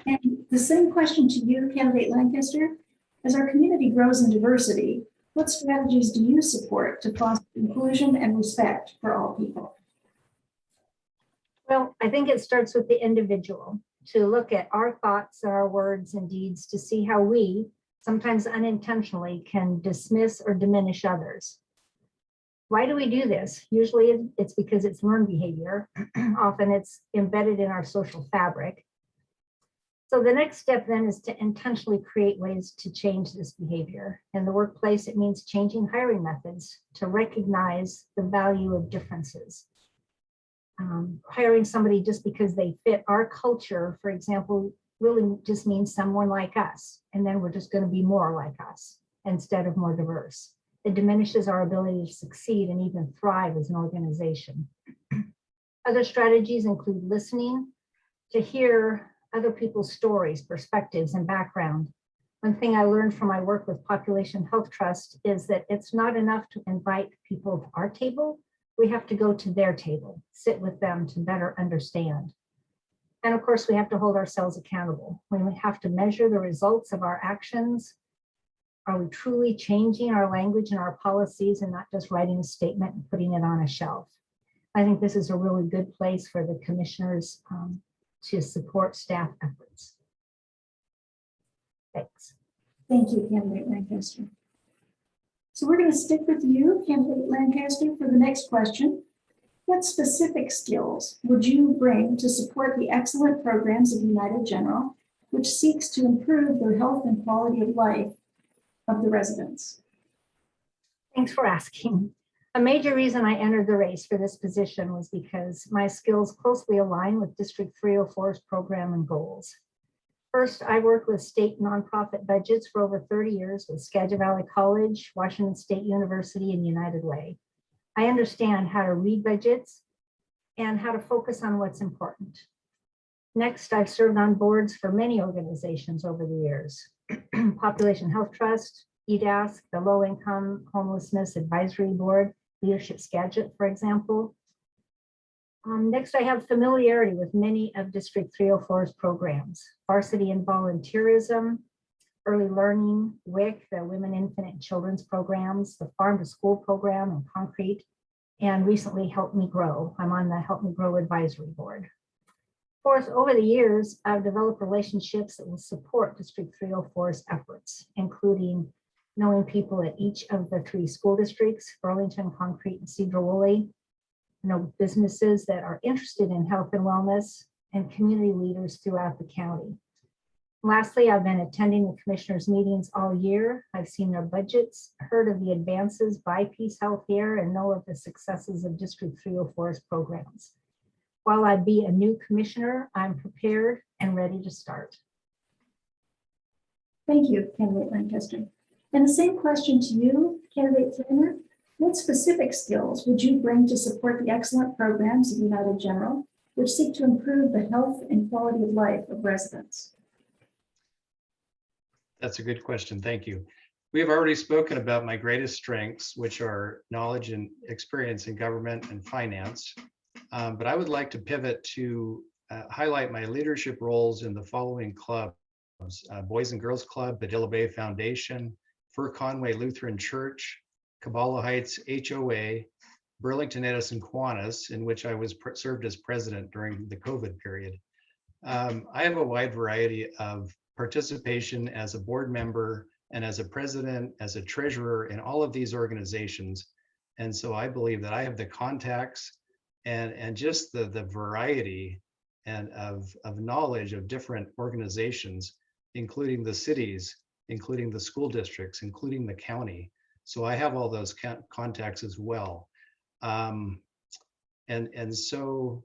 And the same question to you, candidate Lancaster. As our community grows in diversity, what strategies do you support to foster inclusion and respect for all people? Well, I think it starts with the individual, to look at our thoughts, our words and deeds to see how we, sometimes unintentionally, can dismiss or diminish others. Why do we do this? Usually it's because it's learned behavior. Often it's embedded in our social fabric. So the next step then is to intentionally create ways to change this behavior. In the workplace, it means changing hiring methods to recognize the value of differences. Hiring somebody just because they fit our culture, for example, really just means someone like us. And then we're just going to be more like us instead of more diverse. It diminishes our ability to succeed and even thrive as an organization. Other strategies include listening to hear other people's stories, perspectives, and background. One thing I learned from my work with Population Health Trust is that it's not enough to invite people to our table. We have to go to their table, sit with them to better understand. And of course, we have to hold ourselves accountable. We have to measure the results of our actions. Are we truly changing our language and our policies and not just writing a statement and putting it on a shelf? I think this is a really good place for the commissioners to support staff efforts. Thanks. Thank you, candidate Lancaster. So we're going to stick with you, candidate Lancaster, for the next question. What specific skills would you bring to support the excellent programs of United General, which seeks to improve the health and quality of life of the residents? Thanks for asking. A major reason I entered the race for this position was because my skills closely align with District 304's program and goals. First, I worked with state nonprofit budgets for over 30 years with Skagit Valley College, Washington State University, and United Way. I understand how to read budgets and how to focus on what's important. Next, I've served on boards for many organizations over the years. Population Health Trust, EDASC, the Low Income Homelessness Advisory Board, Leadership Skagit, for example. Next, I have familiarity with many of District 304's programs, Varsity and Volunteerism, Early Learning, WIC, the Women, Infant, and Children's programs, the Farm to School program, and Concrete, and recently Help Me Grow. I'm on the Help Me Grow Advisory Board. Of course, over the years, I've developed relationships that will support District 304's efforts, including knowing people at each of the 3 school districts, Burlington, Concrete, and Sedro-Woolley, know businesses that are interested in health and wellness, and community leaders throughout the county. Lastly, I've been attending the commissioners' meetings all year. I've seen their budgets, heard of the advances by Peace Health here, and know of the successes of District 304's programs. While I'd be a new commissioner, I'm prepared and ready to start. Thank you, candidate Lancaster. And the same question to you, candidate Threemer. What specific skills would you bring to support the excellent programs of United General, which seek to improve the health and quality of life of residents? That's a good question. Thank you. We have already spoken about my greatest strengths, which are knowledge and experience in government and finance. But I would like to pivot to highlight my leadership roles in the following clubs: Boys and Girls Club, Padilla Bay Foundation, Fur Conway Lutheran Church, Cabala Heights HOA, Burlington Edison Kiwanis, in which I was served as president during the COVID period. I have a wide variety of participation as a board member and as a president, as a treasurer in all of these organizations. And so I believe that I have the contacts and just the variety and of knowledge of different organizations, including the cities, including the school districts, including the county. So I have all those contacts as well. And so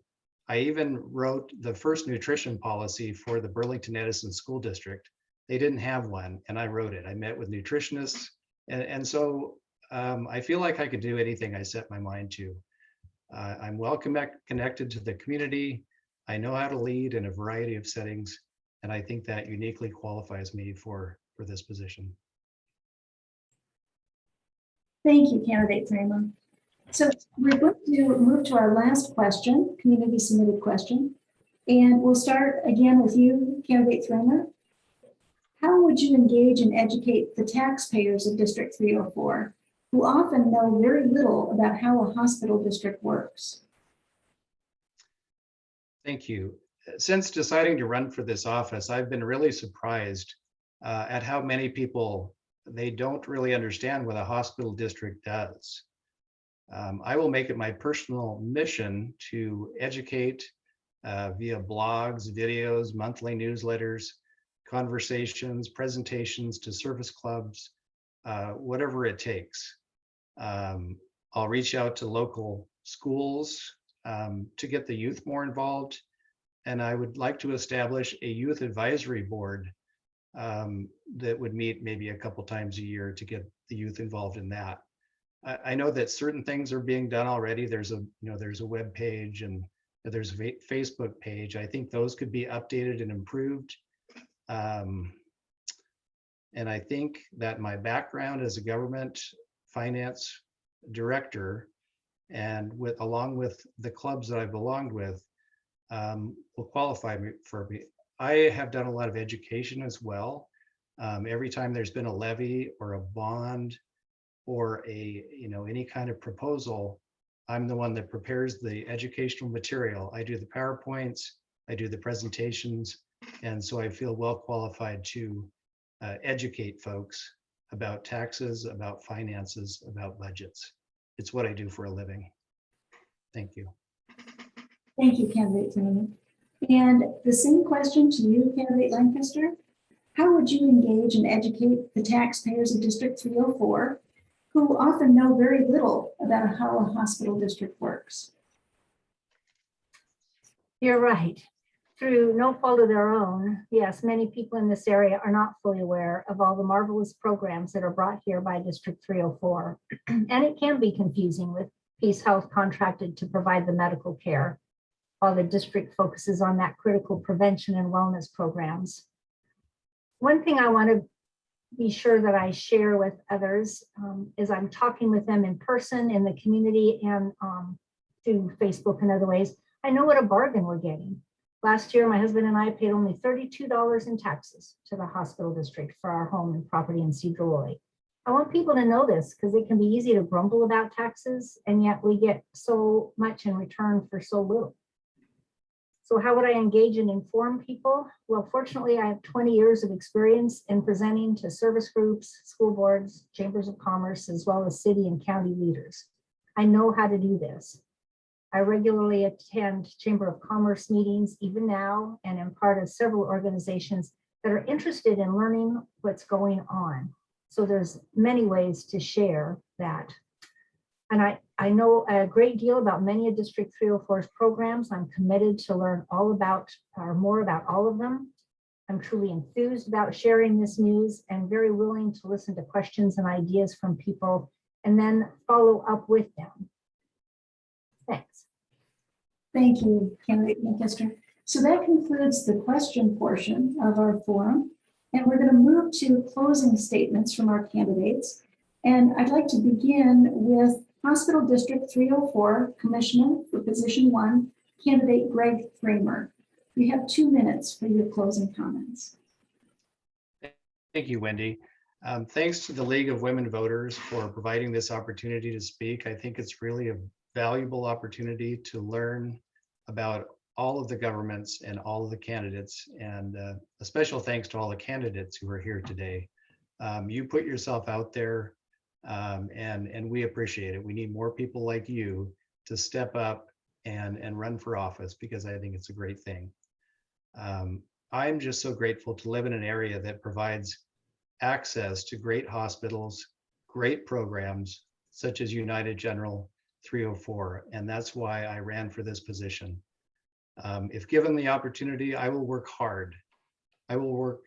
I even wrote the first nutrition policy for the Burlington Edison School District. They didn't have one, and I wrote it. I met with nutritionists. And so I feel like I could do anything I set my mind to. I'm well connected to the community. I know how to lead in a variety of settings. And I think that uniquely qualifies me for this position. Thank you, candidate Threemer. So we're going to move to our last question, community submitted question. And we'll start again with you, candidate Threemer. How would you engage and educate the taxpayers of District 304, who often know very little about how a hospital district works? Thank you. Since deciding to run for this office, I've been really surprised at how many people, they don't really understand what a hospital district does. I will make it my personal mission to educate via blogs, videos, monthly newsletters, conversations, presentations to service clubs, whatever it takes. I'll reach out to local schools to get the youth more involved. And I would like to establish a youth advisory board that would meet maybe a couple times a year to get the youth involved in that. I know that certain things are being done already. There's a web page and there's a Facebook page. I think those could be updated and improved. And I think that my background as a government finance director and along with the clubs that I belonged with will qualify me for me. I have done a lot of education as well. Every time there's been a levy or a bond or any kind of proposal, I'm the one that prepares the educational material. I do the PowerPoints, I do the presentations, and so I feel well qualified to educate folks about taxes, about finances, about budgets. It's what I do for a living. Thank you. Thank you, candidate Threemer. And the same question to you, candidate Lancaster. How would you engage and educate the taxpayers of District 304 who often know very little about how a hospital district works? You're right. Through no fault of their own, yes, many people in this area are not fully aware of all the marvelous programs that are brought here by District 304. And it can be confusing with Peace Health contracted to provide the medical care, while the district focuses on that critical prevention and wellness programs. One thing I want to be sure that I share with others is I'm talking with them in person in the community and through Facebook and other ways. I know what a bargain we're getting. Last year, my husband and I paid only $32 in taxes to the hospital district for our home and property in Sedro-Woolley. I want people to know this because it can be easy to grumble about taxes, and yet we get so much in return for so little. So how would I engage and inform people? Well, fortunately, I have 20 years of experience in presenting to service groups, school boards, chambers of commerce, as well as city and county leaders. I know how to do this. I regularly attend Chamber of Commerce meetings, even now, and am part of several organizations that are interested in learning what's going on. So there's many ways to share that. And I know a great deal about many of District 304's programs. I'm committed to learn all about or more about all of them. I'm truly enthused about sharing this news and very willing to listen to questions and ideas from people and then follow up with them. Thanks. Thank you, candidate Lancaster. So that concludes the question portion of our forum. And we're going to move to closing statements from our candidates. And I'd like to begin with Hospital District 304 Commissioner for Position 1, candidate Greg Threemer. You have 2 minutes for your closing comments. Thank you, Wendy. Thanks to the League of Women Voters for providing this opportunity to speak. I think it's really a valuable opportunity to learn about all of the governments and all of the candidates, and a special thanks to all the candidates who are here today. You put yourself out there, and we appreciate it. We need more people like you to step up and run for office, because I think it's a great thing. I'm just so grateful to live in an area that provides access to great hospitals, great programs, such as United General 304, and that's why I ran for this position. If given the opportunity, I will work hard. I will work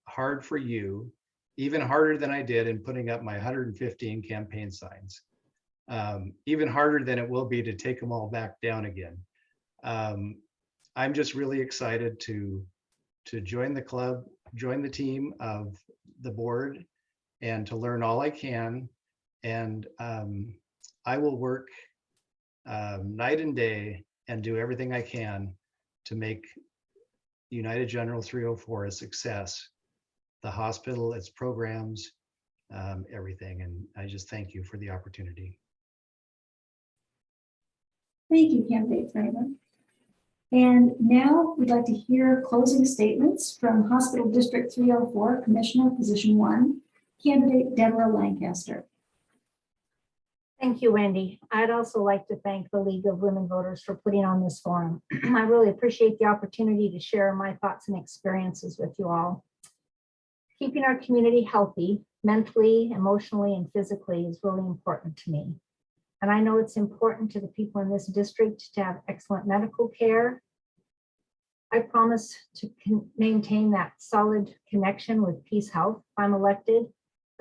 hard for you, even harder than I did in putting up my 115 campaign signs, even harder than it will be to take them all back down again. I'm just really excited to join the club, join the team of the board, and to learn all I can. And I will work night and day and do everything I can to make United General 304 a success. The hospital, its programs, everything. And I just thank you for the opportunity. Thank you, candidate Threemer. And now we'd like to hear closing statements from Hospital District 304 Commissioner Position 1, candidate Deborah Lancaster. Thank you, Wendy. I'd also like to thank the League of Women Voters for putting on this forum. I really appreciate the opportunity to share my thoughts and experiences with you all. Keeping our community healthy, mentally, emotionally, and physically is really important to me. And I know it's important to the people in this district to have excellent medical care. I promise to maintain that solid connection with Peace Health if I'm elected.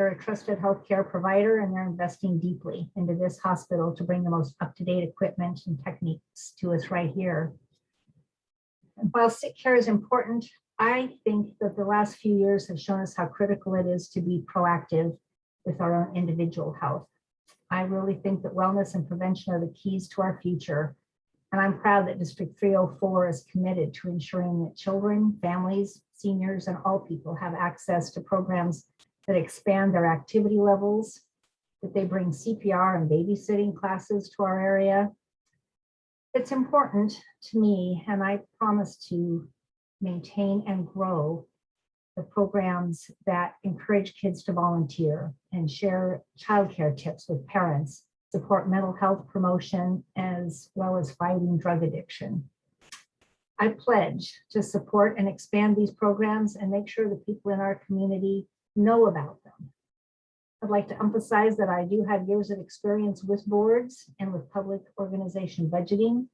They're a trusted healthcare provider, and they're investing deeply into this hospital to bring the most up-to-date equipment and techniques to us right here. And while sick care is important, I think that the last few years have shown us how critical it is to be proactive with our own individual health. I really think that wellness and prevention are the keys to our future. And I'm proud that District 304 is committed to ensuring that children, families, seniors, and all people have access to programs that expand their activity levels, that they bring CPR and babysitting classes to our area. It's important to me, and I promise to maintain and grow the programs that encourage kids to volunteer and share childcare tips with parents, support mental health promotion, as well as fighting drug addiction. I pledge to support and expand these programs and make sure the people in our community know about them. I'd like to emphasize that I do have years of experience with boards and with public organization budgeting.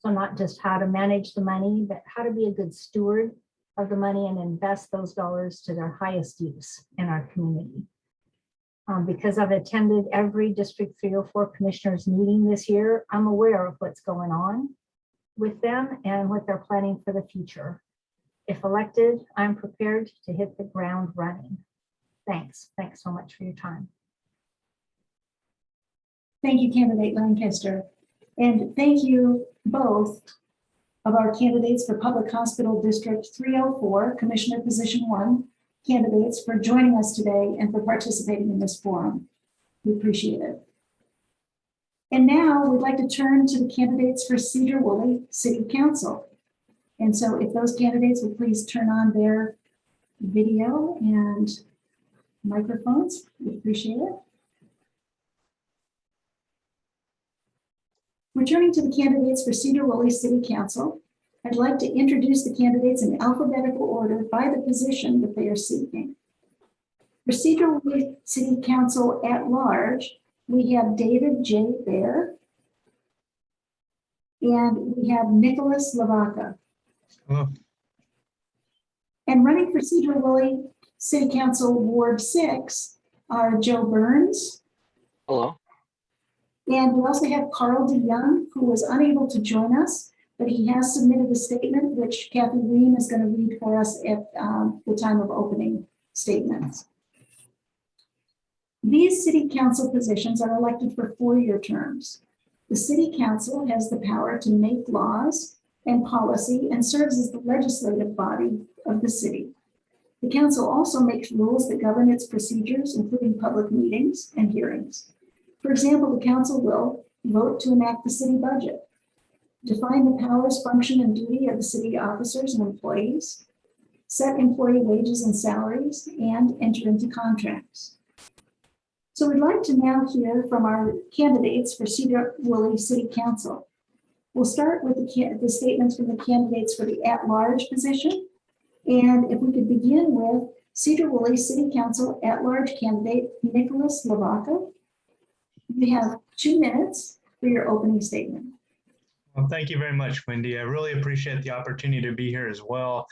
So not just how to manage the money, but how to be a good steward of the money and invest those dollars to their highest use in our community. Because I've attended every District 304 commissioners meeting this year, I'm aware of what's going on with them and what they're planning for the future. If elected, I'm prepared to hit the ground running. Thanks. Thanks so much for your time. Thank you, candidate Lancaster. And thank you both of our candidates for Public Hospital District 304, Commissioner Position 1 candidates, for joining us today and for participating in this forum. We appreciate it. And now we'd like to turn to the candidates for Sedro-Woolley City Council. And so if those candidates would please turn on their video and microphones, we appreciate it. Returning to the candidates for Sedro-Woolley City Council, I'd like to introduce the candidates in alphabetical order by the position that they are seeking. For Sedro-Woolley City Council at large, we have David J. Baer, and we have Nicholas Lavaca. Hello. And running for Sedro-Woolley City Council Ward 6 are Joe Burns. Hello. And we also have Carl DeYoung, who was unable to join us, but he has submitted a statement which Kathy Ream is going to read for us at the time of opening statements. These city council positions are elected for 4-year terms. The city council has the power to make laws and policy and serves as the legislative body of the city. The council also makes rules that govern its procedures, including public meetings and hearings. For example, the council will vote to enact the city budget, define the powers, function, and duty of the city officers and employees, set employee wages and salaries, and enter into contracts. So we'd like to now hear from our candidates for Sedro-Woolley City Council. We'll start with the statements from the candidates for the at-large position. And if we could begin with Sedro-Woolley City Council at-large candidate, Nicholas Lavaca. You have 2 minutes for your opening statement. Well, thank you very much, Wendy. I really appreciate the opportunity to be here as well.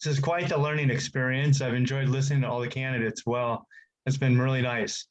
This is quite the learning experience. I've enjoyed listening to all the candidates. Well, it's been really nice.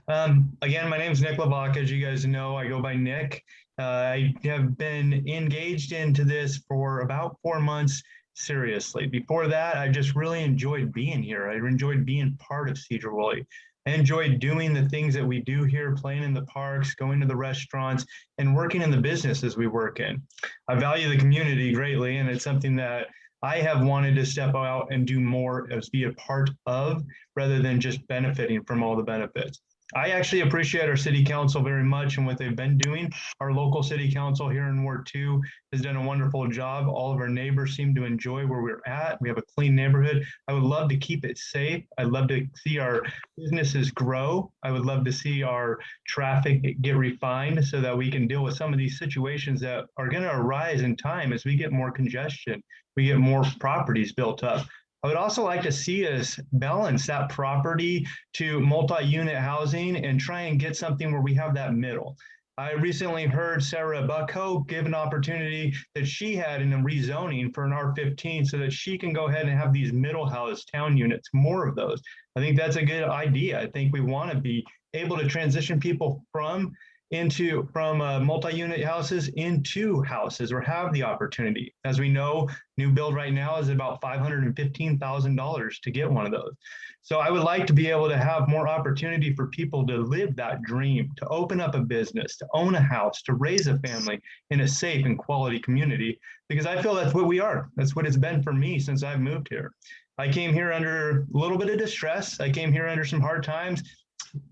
Again, my name is Nick Lavaca. As you guys know, I go by Nick. I have been engaged into this for about 4 months seriously. Before that, I just really enjoyed being here. I enjoyed being part of Sedro-Woolley. I enjoyed doing the things that we do here, playing in the parks, going to the restaurants, and working in the businesses we work in. I value the community greatly, and it's something that I have wanted to step out and do more as be a part of, rather than just benefiting from all the benefits. I actually appreciate our city council very much and what they've been doing. Our local city council here in Ward 2 has done a wonderful job. All of our neighbors seem to enjoy where we're at. We have a clean neighborhood. I would love to keep it safe. I'd love to see our businesses grow. I would love to see our traffic get refined so that we can deal with some of these situations that are going to arise in time as we get more congestion, we get more properties built up. I would also like to see us balance that property to multi-unit housing and try and get something where we have that middle. I recently heard Sarah Bucko give an opportunity that she had in a rezoning for an R15 so that she can go ahead and have these middle house town units, more of those. I think that's a good idea. I think we want to be able to transition people from multi-unit houses into houses, or have the opportunity. As we know, new build right now is about $515,000 to get one of those. So I would like to be able to have more opportunity for people to live that dream, to open up a business, to own a house, to raise a family in a safe and quality community, because I feel that's what we are. That's what it's been for me since I've moved here. I came here under a little bit of distress. I came here under some hard times,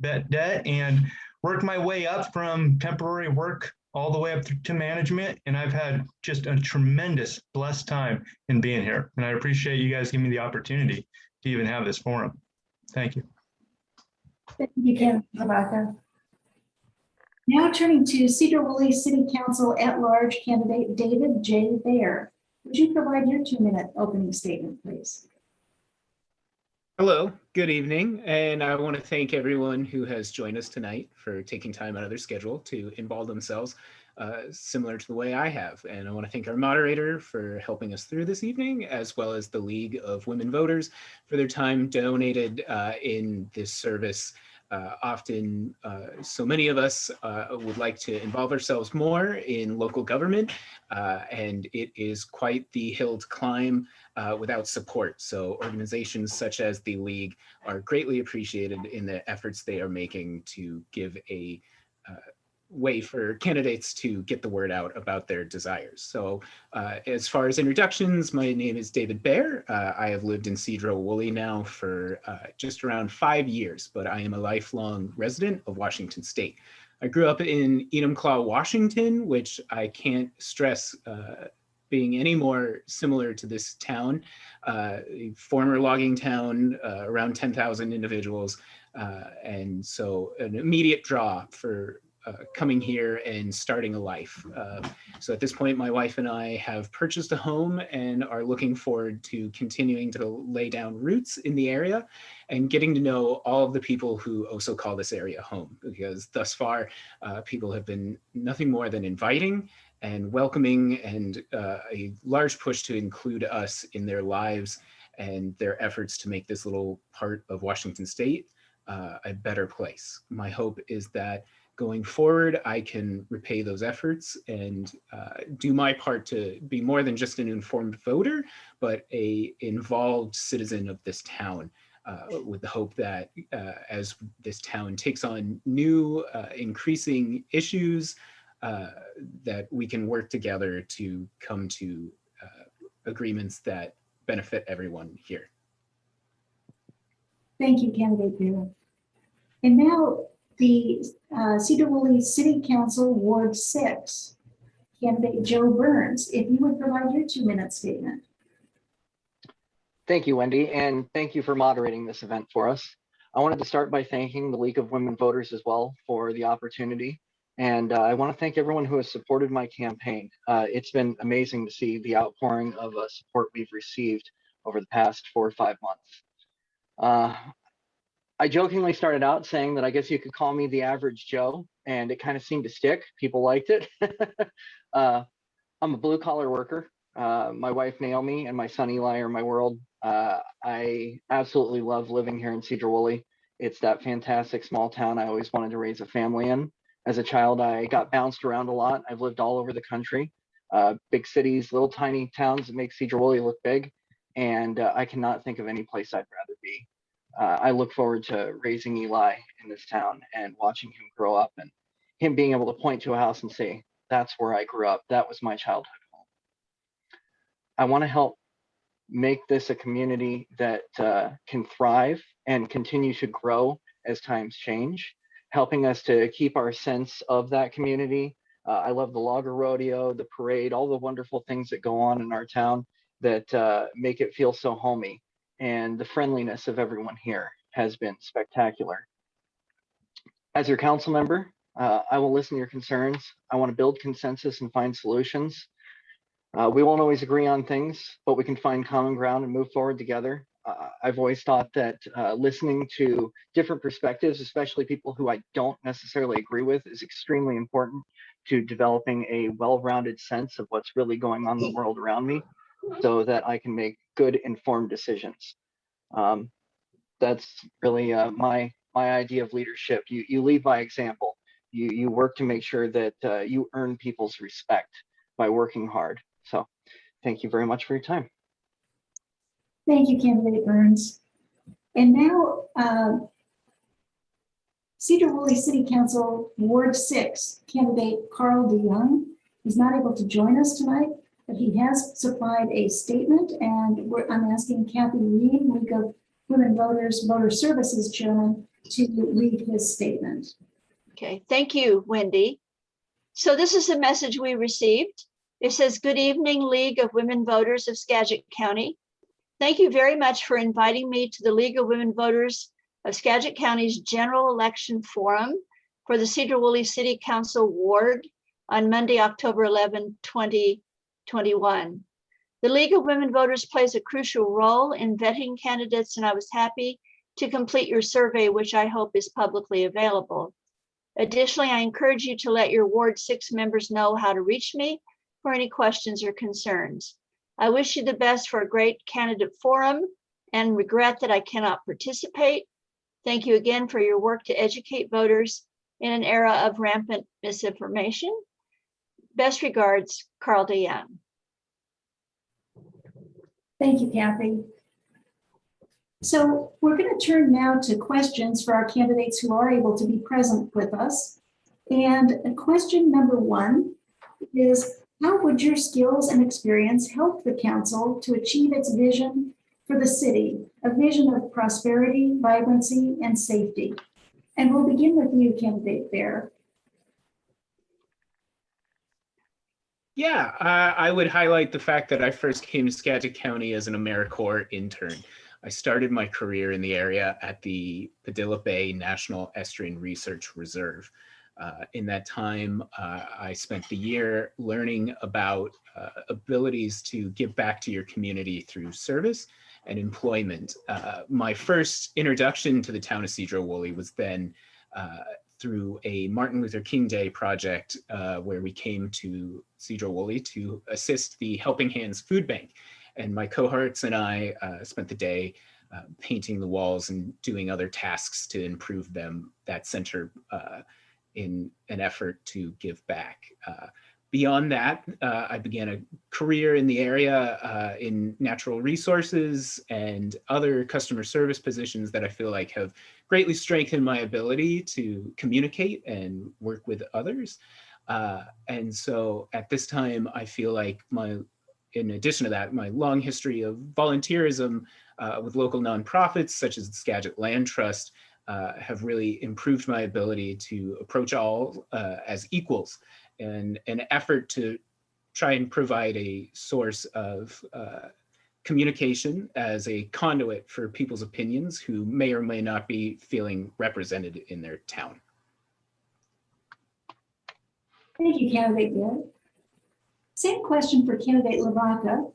debt, and worked my way up from temporary work all the way up to management. And I've had just a tremendous blessed time in being here. And I appreciate you guys giving me the opportunity to even have this forum. Thank you. Thank you, Ken Rebecca. Now turning to Sedro-Woolley City Council at-large candidate David J. Baer. Would you provide your 2-minute opening statement, please? Hello, good evening, and I want to thank everyone who has joined us tonight for taking time out of their schedule to involve themselves similar to the way I have. And I want to thank our moderator for helping us through this evening, as well as the League of Women Voters for their time donated in this service. Often, so many of us would like to involve ourselves more in local government, and it is quite the hill to climb without support. So organizations such as the League are greatly appreciated in the efforts they are making to give a way for candidates to get the word out about their desires. So as far as introductions, my name is David Baer. I have lived in Sedro-Woolley now for just around 5 years, but I am a lifelong resident of Washington State. I grew up in Enumclaw, Washington, which I can't stress being any more similar to this town, a former logging town, around 10,000 individuals. And so an immediate draw for coming here and starting a life. So at this point, my wife and I have purchased a home and are looking forward to continuing to lay down roots in the area and getting to know all of the people who also call this area home, because thus far, people have been nothing more than inviting and welcoming, and a large push to include us in their lives and their efforts to make this little part of Washington State a better place. My hope is that going forward, I can repay those efforts and do my part to be more than just an informed voter, but a involved citizen of this town, with the hope that as this town takes on new increasing issues, that we can work together to come to agreements that benefit everyone here. Thank you, candidate Baer. And now the Sedro-Woolley City Council Ward 6, candidate Joe Burns, if you would provide your 2-minute statement. Thank you, Wendy, and thank you for moderating this event for us. I wanted to start by thanking the League of Women Voters as well for the opportunity. And I want to thank everyone who has supported my campaign. It's been amazing to see the outpouring of support we've received over the past 4 or 5 months. I jokingly started out saying that I guess you could call me the average Joe, and it kind of seemed to stick. People liked it. I'm a blue collar worker. My wife Naomi and my son Eli are my world. I absolutely love living here in Sedro-Woolley. It's that fantastic small town I always wanted to raise a family in. As a child, I got bounced around a lot. I've lived all over the country, big cities, little tiny towns that make Sedro-Woolley look big. And I cannot think of any place I'd rather be. I look forward to raising Eli in this town and watching him grow up, and him being able to point to a house and say, that's where I grew up. That was my childhood home. I want to help make this a community that can thrive and continue to grow as times change, helping us to keep our sense of that community. I love the logger rodeo, the parade, all the wonderful things that go on in our town that make it feel so homey. And the friendliness of everyone here has been spectacular. As your council member, I will listen to your concerns. I want to build consensus and find solutions. We won't always agree on things, but we can find common ground and move forward together. I've always thought that listening to different perspectives, especially people who I don't necessarily agree with, is extremely important to developing a well-rounded sense of what's really going on in the world around me, so that I can make good, informed decisions. That's really my idea of leadership. You lead by example. You work to make sure that you earn people's respect by working hard. So thank you very much for your time. Thank you, candidate Burns. And now, Sedro-Woolley City Council Ward 6 candidate Carl DeYoung is not able to join us tonight, but he has supplied a statement, and I'm asking Kathy Reed, League of Women Voters Voter Services Chairman, to read his statement. Okay, thank you, Wendy. So this is the message we received. It says, "Good evening, League of Women Voters of Skagit County. Thank you very much for inviting me to the League of Women Voters of Skagit County's General Election Forum for the Sedro-Woolley City Council Ward on Monday, October 11, 2021. The League of Women Voters plays a crucial role in vetting candidates, and I was happy to complete your survey, which I hope is publicly available. Additionally, I encourage you to let your Ward 6 members know how to reach me for any questions or concerns. I wish you the best for a great candidate forum and regret that I cannot participate. Thank you again for your work to educate voters in an era of rampant misinformation. Best regards, Carl DeYoung." Thank you, Kathy. So we're going to turn now to questions for our candidates who are able to be present with us. And question number 1 is, how would your skills and experience help the council to achieve its vision for the city, a vision of prosperity, vibrancy, and safety? And we'll begin with you, candidate Bear. Yeah, I would highlight the fact that I first came to Skagit County as an AmeriCorps intern. I started my career in the area at the Padilla Bay National Estuarine Research Reserve. In that time, I spent the year learning about abilities to give back to your community through service and employment. My first introduction to the town of Sedro-Woolley was then through a Martin Luther King Day project where we came to Sedro-Woolley to assist the Helping Hands Food Bank. And my cohorts and I spent the day painting the walls and doing other tasks to improve that center in an effort to give back. Beyond that, I began a career in the area in natural resources and other customer service positions that I feel like have greatly strengthened my ability to communicate and work with others. And so at this time, I feel like in addition to that, my long history of volunteerism with local nonprofits such as the Skagit Land Trust have really improved my ability to approach all as equals, and an effort to try and provide a source of communication as a conduit for people's opinions who may or may not be feeling represented in their town. Thank you, candidate Bear. Same question for candidate Lavaca.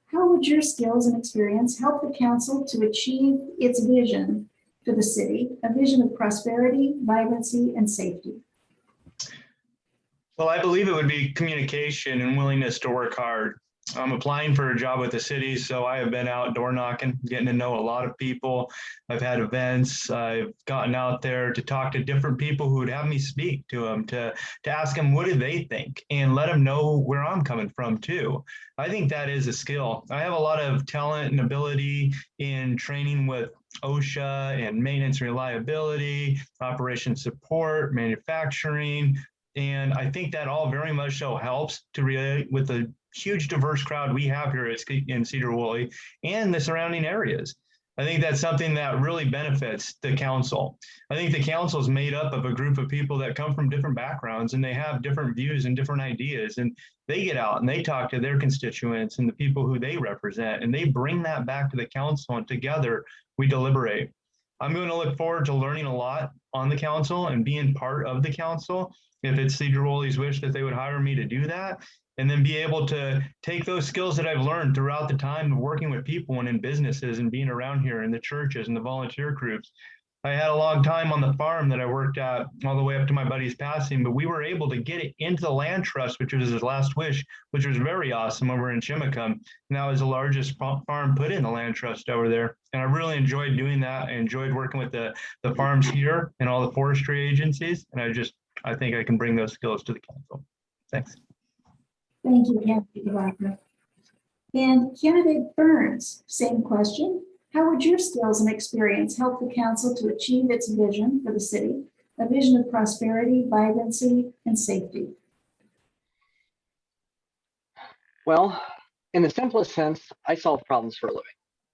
How would your skills and experience help the council to achieve its vision for the city, a vision of prosperity, vibrancy, and safety? Well, I believe it would be communication and willingness to work hard. I'm applying for a job with the city, so I have been out door knocking, getting to know a lot of people. I've had events. I've gotten out there to talk to different people who would have me speak to them, to ask them what do they think and let them know where I'm coming from too. I think that is a skill. I have a lot of talent and ability in training with OSHA and maintenance reliability, operation support, manufacturing. And I think that all very much so helps to relate with the huge diverse crowd we have here in Sedro-Woolley and the surrounding areas. I think that's something that really benefits the council. I think the council is made up of a group of people that come from different backgrounds and they have different views and different ideas, and they get out and they talk to their constituents and the people who they represent, and they bring that back to the council, and together we deliberate. I'm going to look forward to learning a lot on the council and being part of the council. If it's Sedro-Woolley's wish that they would hire me to do that, and then be able to take those skills that I've learned throughout the time of working with people and in businesses and being around here in the churches and the volunteer groups. I had a long time on the farm that I worked at all the way up to my buddy's passing, but we were able to get it into the land trust, which was his last wish, which was very awesome over in Chimicum. And that was the largest farm put in the land trust over there. And I really enjoyed doing that. I enjoyed working with the farms here and all the forestry agencies. And I think I can bring those skills to the council. Thanks. Thank you, Candidate Wagner. And Candidate Burns, same question. How would your skills and experience help the council to achieve its vision for the city, a vision of prosperity, vibrancy, and safety? Well, in the simplest sense, I solve problems for a living.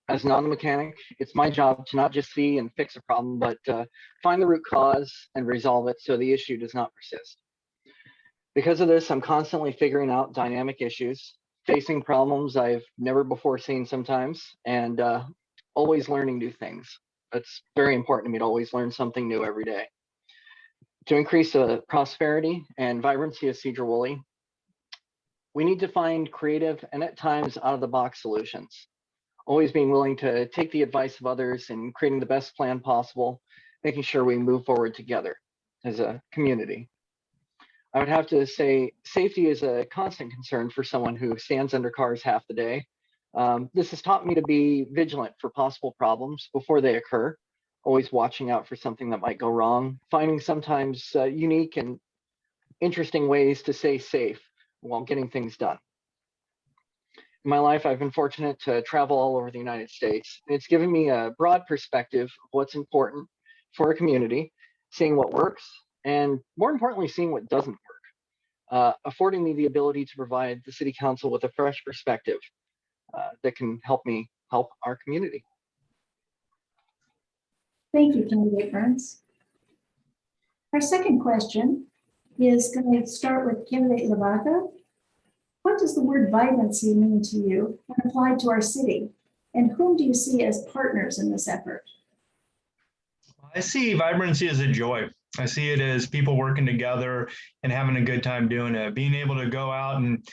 As an auto mechanic, it's my job to not just see and fix a problem, but find the root cause and resolve it so the issue does not persist. Because of this, I'm constantly figuring out dynamic issues, facing problems I've never before seen sometimes, and always learning new things. It's very important to me to always learn something new every day. To increase the prosperity and vibrancy of Sedro-Woolley, we need to find creative and at times out of the box solutions. Always being willing to take the advice of others and creating the best plan possible, making sure we move forward together as a community. I would have to say safety is a constant concern for someone who stands under cars half the day. This has taught me to be vigilant for possible problems before they occur, always watching out for something that might go wrong, finding sometimes unique and interesting ways to stay safe while getting things done. In my life, I've been fortunate to travel all over the United States. It's given me a broad perspective of what's important for a community, seeing what works, and more importantly, seeing what doesn't work, affording me the ability to provide the City Council with a fresh perspective that can help me help our community. Thank you, Candidate Burns. Our second question is going to start with Candidate Lavaca. What does the word vibrancy mean to you when applied to our city? And whom do you see as partners in this effort? I see vibrancy as a joy. I see it as people working together and having a good time doing it, being able to go out and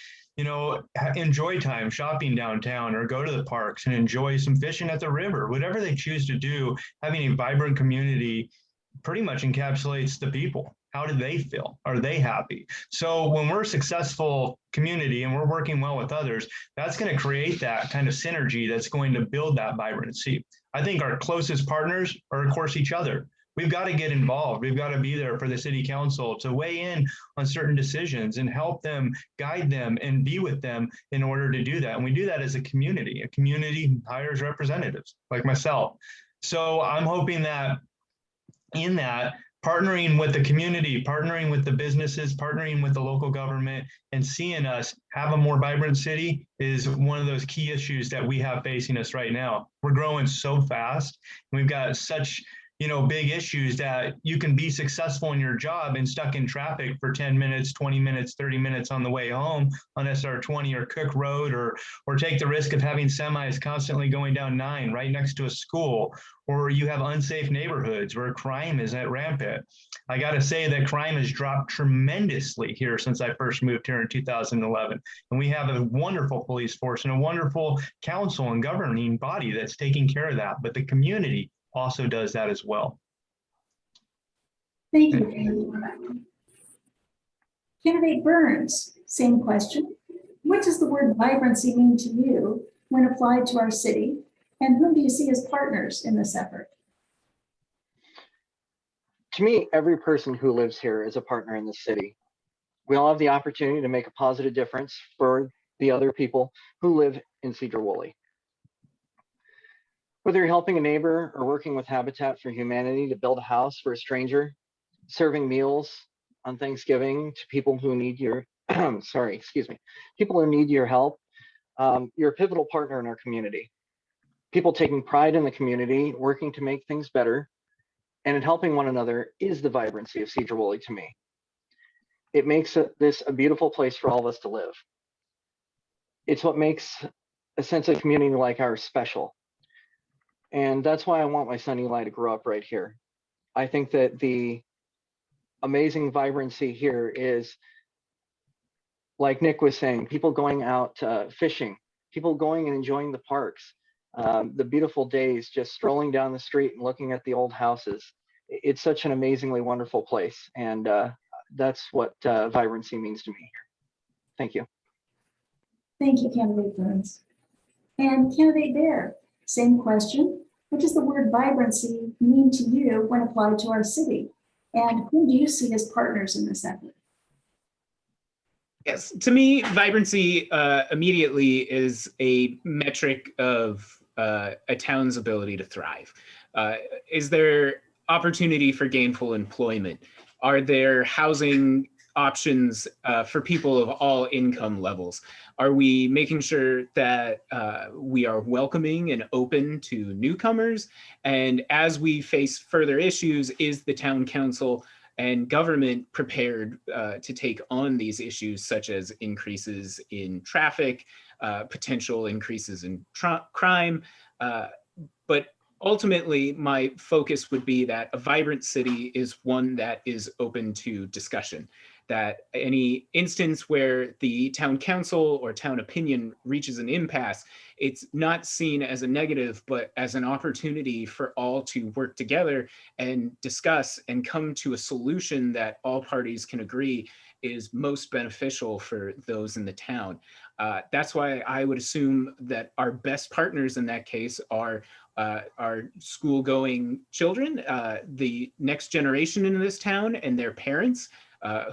enjoy time shopping downtown or go to the parks and enjoy some fishing at the river, whatever they choose to do. Having a vibrant community pretty much encapsulates the people. How do they feel? Are they happy? So when we're a successful community and we're working well with others, that's going to create that kind of synergy that's going to build that vibrancy. I think our closest partners are, of course, each other. We've got to get involved. We've got to be there for the city council to weigh in on certain decisions and help them, guide them, and be with them in order to do that. And we do that as a community. A community hires representatives like myself. So I'm hoping that in that, partnering with the community, partnering with the businesses, partnering with the local government, and seeing us have a more vibrant city is one of those key issues that we have facing us right now. We're growing so fast. We've got such big issues that you can be successful in your job and stuck in traffic for 10 minutes, 20 minutes, 30 minutes on the way home on SR20 or Cook Road, or take the risk of having semis constantly going down 9 right next to a school, or you have unsafe neighborhoods where crime is at rampant. I got to say that crime has dropped tremendously here since I first moved here in 2011. And we have a wonderful police force and a wonderful council and governing body that's taking care of that. But the community also does that as well. Thank you. Candidate Burns, same question. What does the word vibrancy mean to you when applied to our city? And whom do you see as partners in this effort? To me, every person who lives here is a partner in the city. We all have the opportunity to make a positive difference for the other people who live in Sedro-Woolley. Whether you're helping a neighbor or working with Habitat for Humanity to build a house for a stranger, serving meals on Thanksgiving to people who need your, people who need your help, you're a pivotal partner in our community. People taking pride in the community, working to make things better, and in helping one another is the vibrancy of Sedro-Woolley to me. It makes this a beautiful place for all of us to live. It's what makes a sense of community like ours special. And that's why I want my son Eli to grow up right here. I think that the amazing vibrancy here is like Nick was saying, people going out fishing, people going and enjoying the parks, the beautiful days, just strolling down the street and looking at the old houses. It's such an amazingly wonderful place. And that's what vibrancy means to me here. Thank you. Thank you, candidate Burns. And candidate Bear, same question. What does the word vibrancy mean to you when applied to our city? And who do you see as partners in this effort? Yes, to me, vibrancy immediately is a metric of a town's ability to thrive. Is there opportunity for gainful employment? Are there housing options for people of all income levels? Are we making sure that we are welcoming and open to newcomers? And as we face further issues, is the town council and government prepared to take on these issues, such as increases in traffic, potential increases in crime? But ultimately, my focus would be that a vibrant city is one that is open to discussion, that any instance where the town council or town opinion reaches an impasse, it's not seen as a negative, but as an opportunity for all to work together and discuss and come to a solution that all parties can agree is most beneficial for those in the town. That's why I would assume that our best partners in that case are our school-going children, the next generation in this town, and their parents,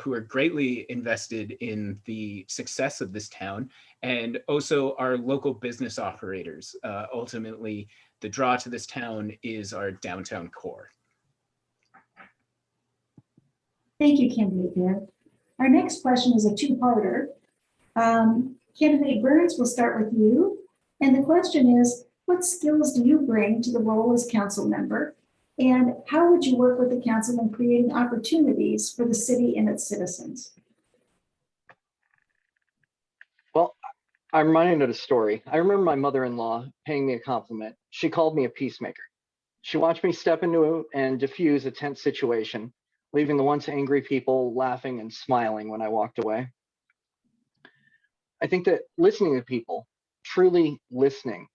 who are greatly invested in the success of this town, and also our local business operators. Ultimately, the draw to this town is our downtown core. Thank you, candidate Bear. Our next question is a two-parter. Candidate Burns, will start with you. And the question is, what skills do you bring to the role as council member? And how would you work with the council in creating opportunities for the city and its citizens? Well, I'm reminded of a story. I remember my mother-in-law paying me a compliment. She called me a peacemaker. She watched me step into and diffuse a tense situation, leaving the once angry people laughing and smiling when I walked away. I think that listening to people, truly listening,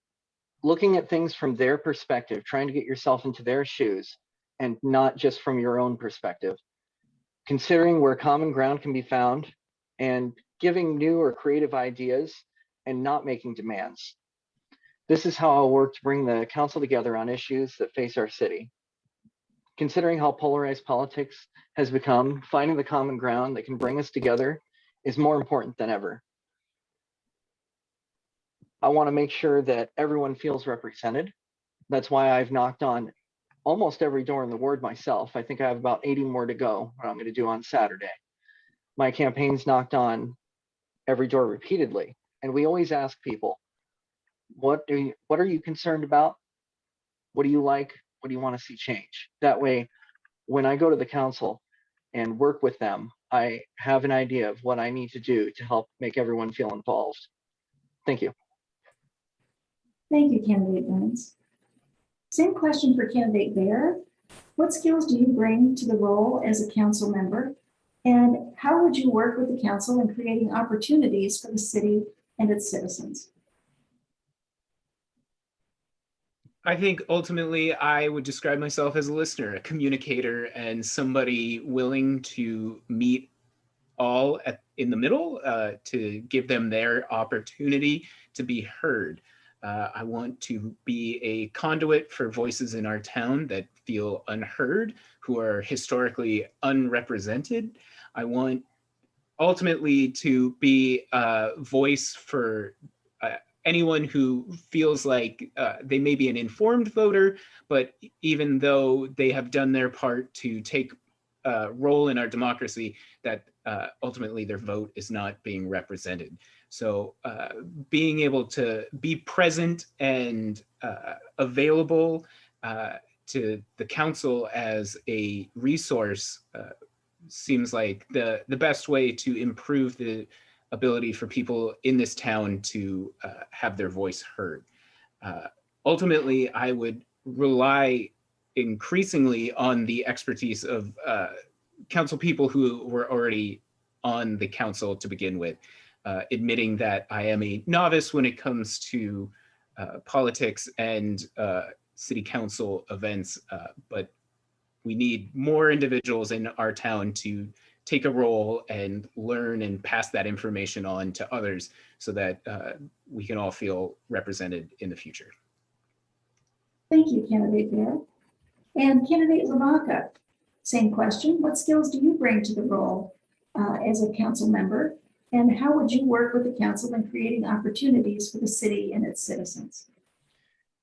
looking at things from their perspective, trying to get yourself into their shoes and not just from your own perspective, considering where common ground can be found and giving new or creative ideas and not making demands. This is how I'll work to bring the council together on issues that face our city. Considering how polarized politics has become, finding the common ground that can bring us together is more important than ever. I want to make sure that everyone feels represented. That's why I've knocked on almost every door in the ward myself. I think I have about 80 more to go, what I'm going to do on Saturday. My campaign's knocked on every door repeatedly. And we always ask people, what are you concerned about? What do you like? What do you want to see change? That way, when I go to the council and work with them, I have an idea of what I need to do to help make everyone feel involved. Thank you. Thank you, candidate Burns. Same question for candidate Bear. What skills do you bring to the role as a council member? And how would you work with the council in creating opportunities for the city and its citizens? I think ultimately I would describe myself as a listener, a communicator, and somebody willing to meet all in the middle to give them their opportunity to be heard. I want to be a conduit for voices in our town that feel unheard, who are historically unrepresented. I want ultimately to be a voice for anyone who feels like they may be an informed voter, but even though they have done their part to take a role in our democracy, that ultimately their vote is not being represented. So being able to be present and available to the council as a resource seems like the best way to improve the ability for people in this town to have their voice heard. Ultimately, I would rely increasingly on the expertise of council people who were already on the council to begin with, admitting that I am a novice when it comes to politics and city council events, but we need more individuals in our town to take a role and learn and pass that information on to others so that we can all feel represented in the future. Thank you, Candidate Bear. And Candidate Lavaca, same question. What skills do you bring to the role as a council member? And how would you work with the council in creating opportunities for the city and its citizens?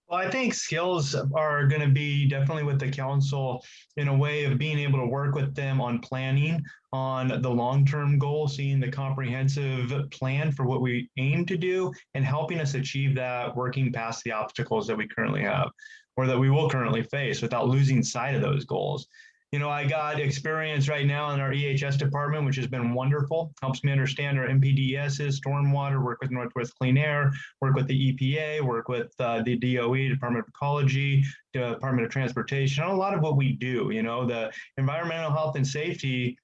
Well, I think skills are going to be definitely with the council in a way of being able to work with them on planning, on the long-term goal, seeing the comprehensive plan for what we aim to do, and helping us achieve that, working past the obstacles that we currently have or that we will currently face without losing sight of those goals. You know, I got experience right now in our EHS department, which has been wonderful. Helps me understand our MPDSs, stormwater, work with Northwest Clean Air, work with the EPA, work with the DOE, Department of Ecology, Department of Transportation, a lot of what we do. You know, the environmental health and safety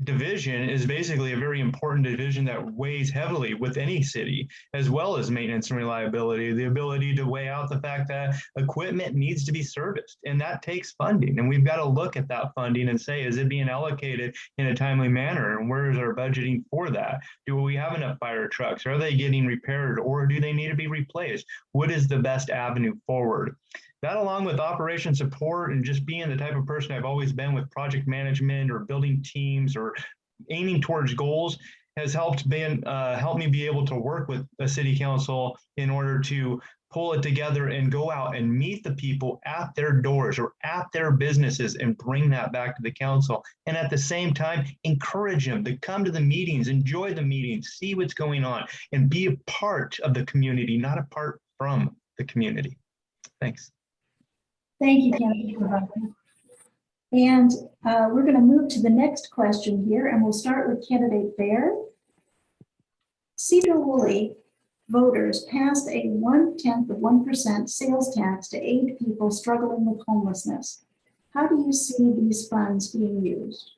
division is basically a very important division that weighs heavily with any city, as well as maintenance and reliability, the ability to weigh out the fact that equipment needs to be serviced, and that takes funding. And we've got to look at that funding and say, is it being allocated in a timely manner? And where is our budgeting for that? Do we have enough fire trucks? Are they getting repaired, or do they need to be replaced? What is the best avenue forward? That, along with operation support and just being the type of person I've always been with project management or building teams or aiming towards goals, has helped me be able to work with a city council in order to pull it together and go out and meet the people at their doors or at their businesses and bring that back to the council. And at the same time, encourage them to come to the meetings, enjoy the meetings, see what's going on, and be a part of the community, not apart from the community. Thanks. Thank you, Candidate Lavaca. And we're going to move to the next question here, and we'll start with Candidate Bear. Sedro-Woolley voters passed a 0.1% sales tax to aid people struggling with homelessness. How do you see these funds being used?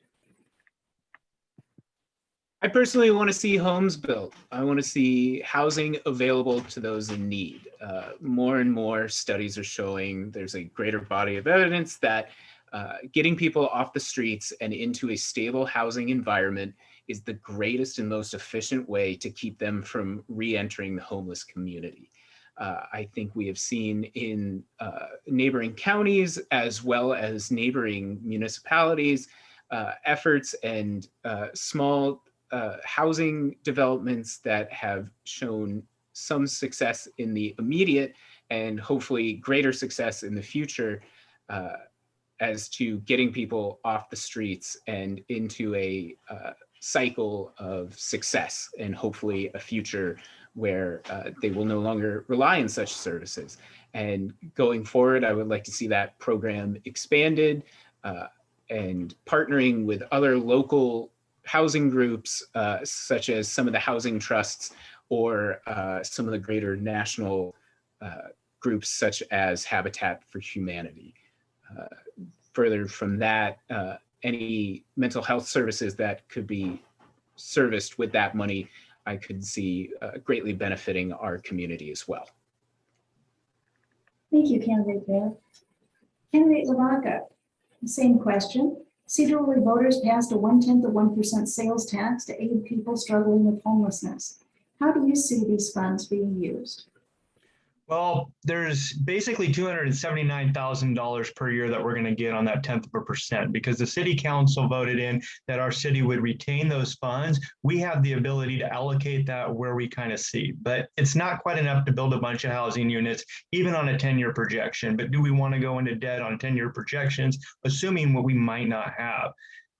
I personally want to see homes built. I want to see housing available to those in need. More and more studies are showing there's a greater body of evidence that getting people off the streets and into a stable housing environment is the greatest and most efficient way to keep them from re-entering the homeless community. I think we have seen in neighboring counties as well as neighboring municipalities efforts and small housing developments that have shown some success in the immediate and hopefully greater success in the future as to getting people off the streets and into a cycle of success and hopefully a future where they will no longer rely on such services. And going forward, I would like to see that program expanded and partnering with other local housing groups, such as some of the housing trusts or some of the greater national groups such as Habitat for Humanity. Further from that, any mental health services that could be serviced with that money, I could see greatly benefiting our community as well. Thank you, Candidate Bear. Candidate Lavaca, same question. Sedro-Woolley voters passed a 0.1% sales tax to aid people struggling with homelessness. How do you see these funds being used? Well, there's basically $279,000 per year that we're going to get on that 0.1% because the city council voted in that our city would retain those funds. We have the ability to allocate that where we kind of see, but it's not quite enough to build a bunch of housing units, even on a 10-year projection. But do we want to go into debt on 10-year projections, assuming what we might not have?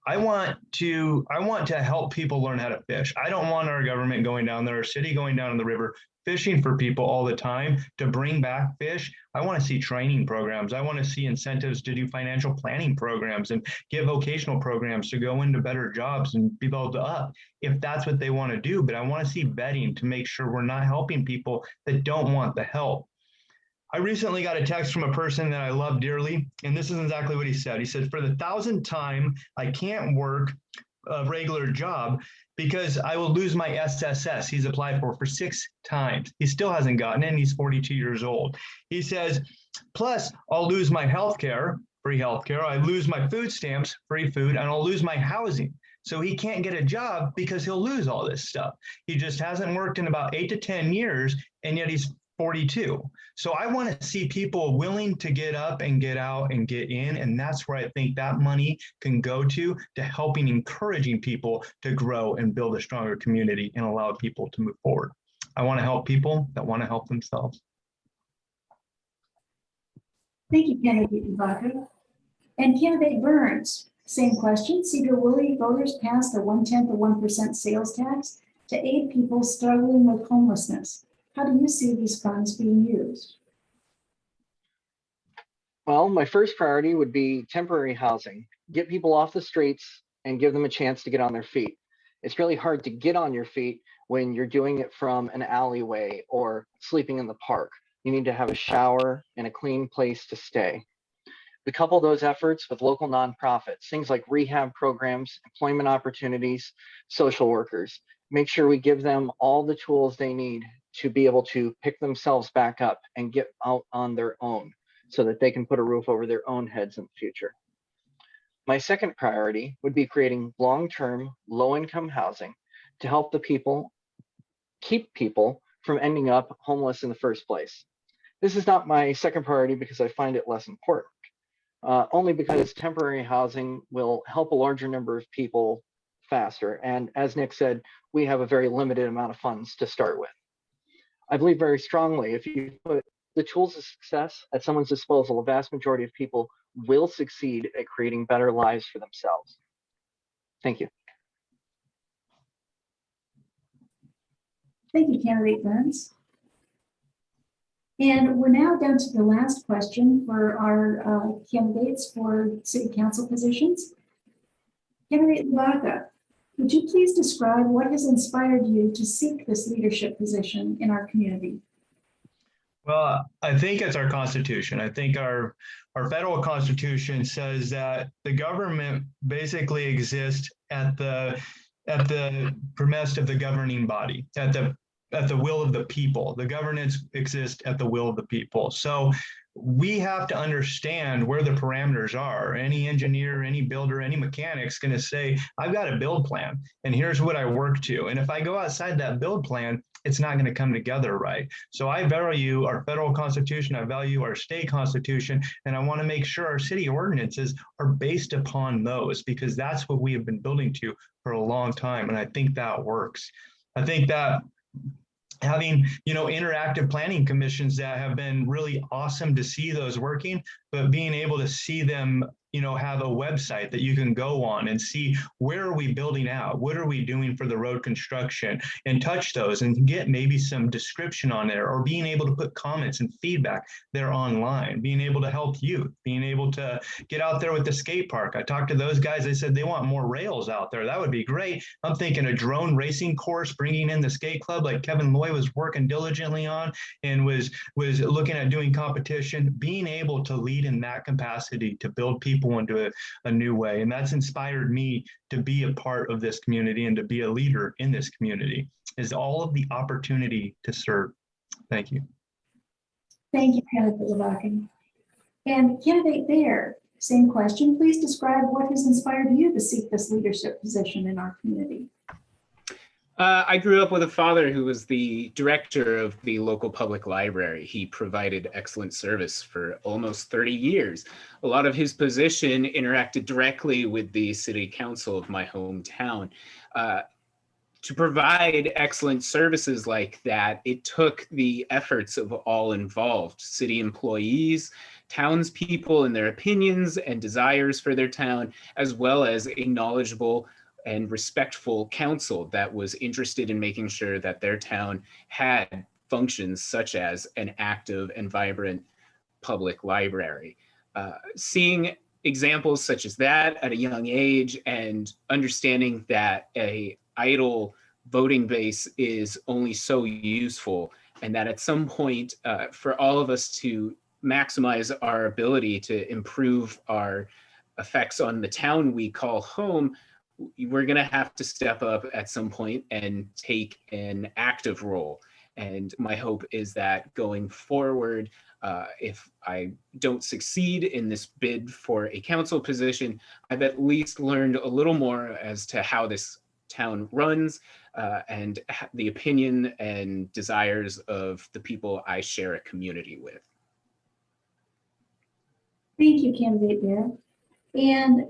I want to help people learn how to fish. I don't want our government going down there, our city going down in the river, fishing for people all the time to bring back fish. I want to see training programs. I want to see incentives to do financial planning programs and get vocational programs to go into better jobs and be built up if that's what they want to do. But I want to see vetting to make sure we're not helping people that don't want the help. I recently got a text from a person that I love dearly, and this is exactly what he said. He said, for the 1,000th time, I can't work a regular job because I will lose my SSS he's applied for 6 times. He still hasn't gotten it, and he's 42 years old. He says, plus I'll lose my healthcare, free healthcare. I lose my food stamps, free food, and I'll lose my housing. So he can't get a job because he'll lose all this stuff. He just hasn't worked in about 8 to 10 years, and yet he's 42. So I want to see people willing to get up and get out and get in. And that's where I think that money can go to helping encouraging people to grow and build a stronger community and allow people to move forward. I want to help people that want to help themselves. Thank you, candidate Ibaka. And candidate Burns, same question. Sedro-Woolley voters passed a 1/10 of 1% sales tax to aid people struggling with homelessness. How do you see these funds being used? Well, my first priority would be temporary housing. Get people off the streets and give them a chance to get on their feet. It's really hard to get on your feet when you're doing it from an alleyway or sleeping in the park. You need to have a shower and a clean place to stay. We couple those efforts with local nonprofits, things like rehab programs, employment opportunities, social workers. Make sure we give them all the tools they need to be able to pick themselves back up and get out on their own so that they can put a roof over their own heads in the future. My second priority would be creating long-term, low-income housing to help the people, keep people from ending up homeless in the first place. This is not my second priority because I find it less important, only because temporary housing will help a larger number of people faster. And as Nick said, we have a very limited amount of funds to start with. I believe very strongly if you put the tools of success at someone's disposal, a vast majority of people will succeed at creating better lives for themselves. Thank you. Thank you, candidate Burns. And we're now down to the last question for our candidates for city council positions. Candidate Ibaka, would you please describe what has inspired you to seek this leadership position in our community? Well, I think it's our Constitution. I think our federal Constitution says that the government basically exists at the premise of the governing body, at the will of the people. The governance exists at the will of the people. So we have to understand where the parameters are. Any engineer, any builder, any mechanic's going to say, I've got a build plan and here's what I work to. And if I go outside that build plan, it's not going to come together right. So I value our federal constitution, I value our state constitution, and I want to make sure our city ordinances are based upon those because that's what we have been building to for a long time. And I think that works. I think that having, interactive planning commissions that have been really awesome to see those working, but being able to see them, have a website that you can go on and see where are we building out? What are we doing for the road construction and touch those and get maybe some description on there or being able to put comments and feedback there online, being able to help youth, being able to get out there with the skate park. I talked to those guys, they said they want more rails out there. That would be great. I'm thinking a drone racing course, bringing in the skate club like Kevin Loy was working diligently on and was looking at doing competition, being able to lead in that capacity to build people into a new way. And that's inspired me to be a part of this community and to be a leader in this community is all of the opportunity to serve. Thank you. Thank you, candidate Ibaka. And candidate Baer, same question. Please describe what has inspired you to seek this leadership position in our community. I grew up with a father who was the director of the local public library. He provided excellent service for almost 30 years. A lot of his position interacted directly with the city council of my hometown. To provide excellent services like that, it took the efforts of all involved, city employees, townspeople and their opinions and desires for their town, as well as a knowledgeable and respectful council that was interested in making sure that their town had functions such as an active and vibrant public library. Seeing examples such as that at a young age and understanding that a idle voting base is only so useful and that at some point for all of us to maximize our ability to improve our effects on the town we call home, we're going to have to step up at some point and take an active role. And my hope is that going forward, if I don't succeed in this bid for a council position, I've at least learned a little more as to how this town runs and the opinion and desires of the people I share a community with. Thank you, candidate Bear. And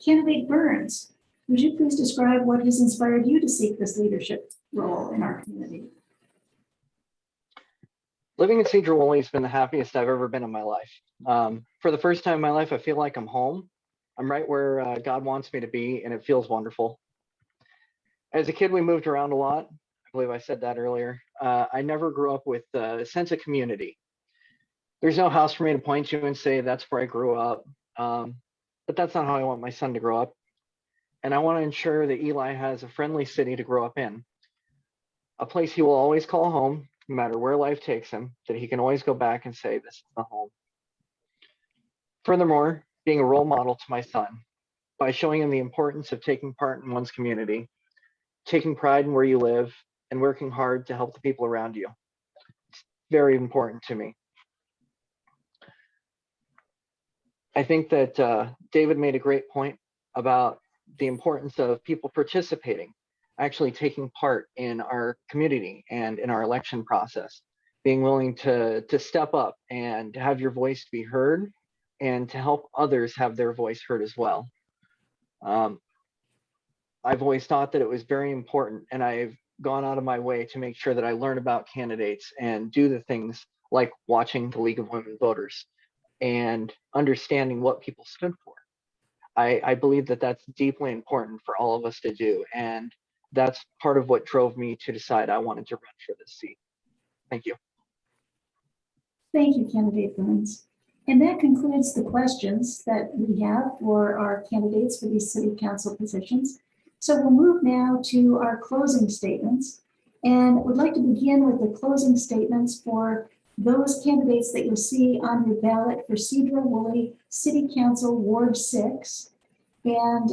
candidate Burns, would you please describe what has inspired you to seek this leadership role in our community? Living in Sedro-Woolley has been the happiest I've ever been in my life. For the first time in my life, I feel like I'm home. I'm right where God wants me to be, and it feels wonderful. As a kid, we moved around a lot. I believe I said that earlier. I never grew up with a sense of community. There's no house for me to point to and say, that's where I grew up. But that's not how I want my son to grow up. And I want to ensure that Eli has a friendly city to grow up in, a place he will always call home, no matter where life takes him, that he can always go back and say, this is the home. Furthermore, being a role model to my son by showing him the importance of taking part in one's community, taking pride in where you live, and working hard to help the people around you. It's very important to me. I think that David made a great point about the importance of people participating, actually taking part in our community and in our election process, being willing to step up and to have your voice be heard and to help others have their voice heard as well. I've always thought that it was very important, and I've gone out of my way to make sure that I learn about candidates and do the things like watching the League of Women Voters and understanding what people stood for. I believe that that's deeply important for all of us to do. And that's part of what drove me to decide I wanted to run for this seat. Thank you. Thank you, candidate Burns. And that concludes the questions that we have for our candidates for these city council positions. So we'll move now to our closing statements. And would like to begin with the closing statements for those candidates that you'll see on your ballot for Sedro-Woolley City Council Ward 6. And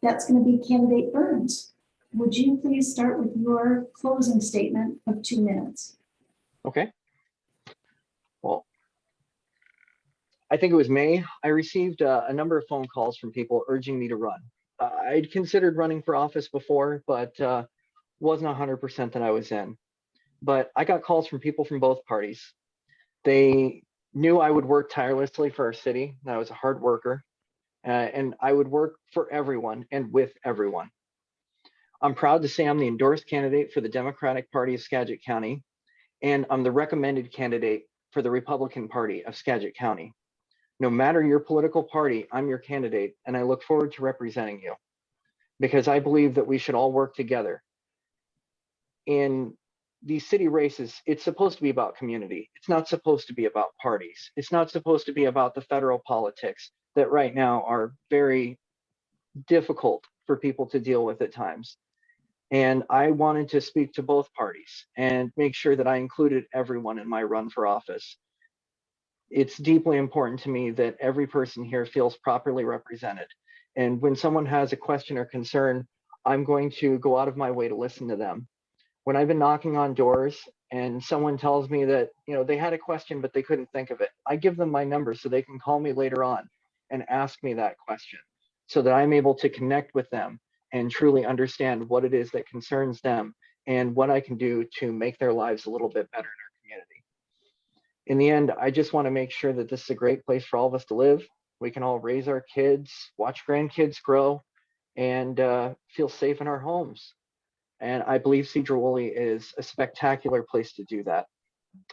that's going to be candidate Burns. Would you please start with your closing statement of 2 minutes? Okay. Well, I think it was May. I received a number of phone calls from people urging me to run. I'd considered running for office before, but wasn't 100% that I was in. But I got calls from people from both parties. They knew I would work tirelessly for our city, and I was a hard worker, and I would work for everyone and with everyone. I'm proud to say I'm the endorsed candidate for the Democratic Party of Skagit County, and I'm the recommended candidate for the Republican Party of Skagit County. No matter your political party, I'm your candidate, and I look forward to representing you because I believe that we should all work together. In these city races, it's supposed to be about community. It's not supposed to be about parties. It's not supposed to be about the federal politics that right now are very difficult for people to deal with at times. And I wanted to speak to both parties and make sure that I included everyone in my run for office. It's deeply important to me that every person here feels properly represented. And when someone has a question or concern, I'm going to go out of my way to listen to them. When I've been knocking on doors and someone tells me that, they had a question, but they couldn't think of it, I give them my number so they can call me later on and ask me that question so that I'm able to connect with them and truly understand what it is that concerns them and what I can do to make their lives a little bit better in our community. In the end, I just want to make sure that this is a great place for all of us to live. We can all raise our kids, watch grandkids grow, and feel safe in our homes. And I believe Sedro-Woolley is a spectacular place to do that.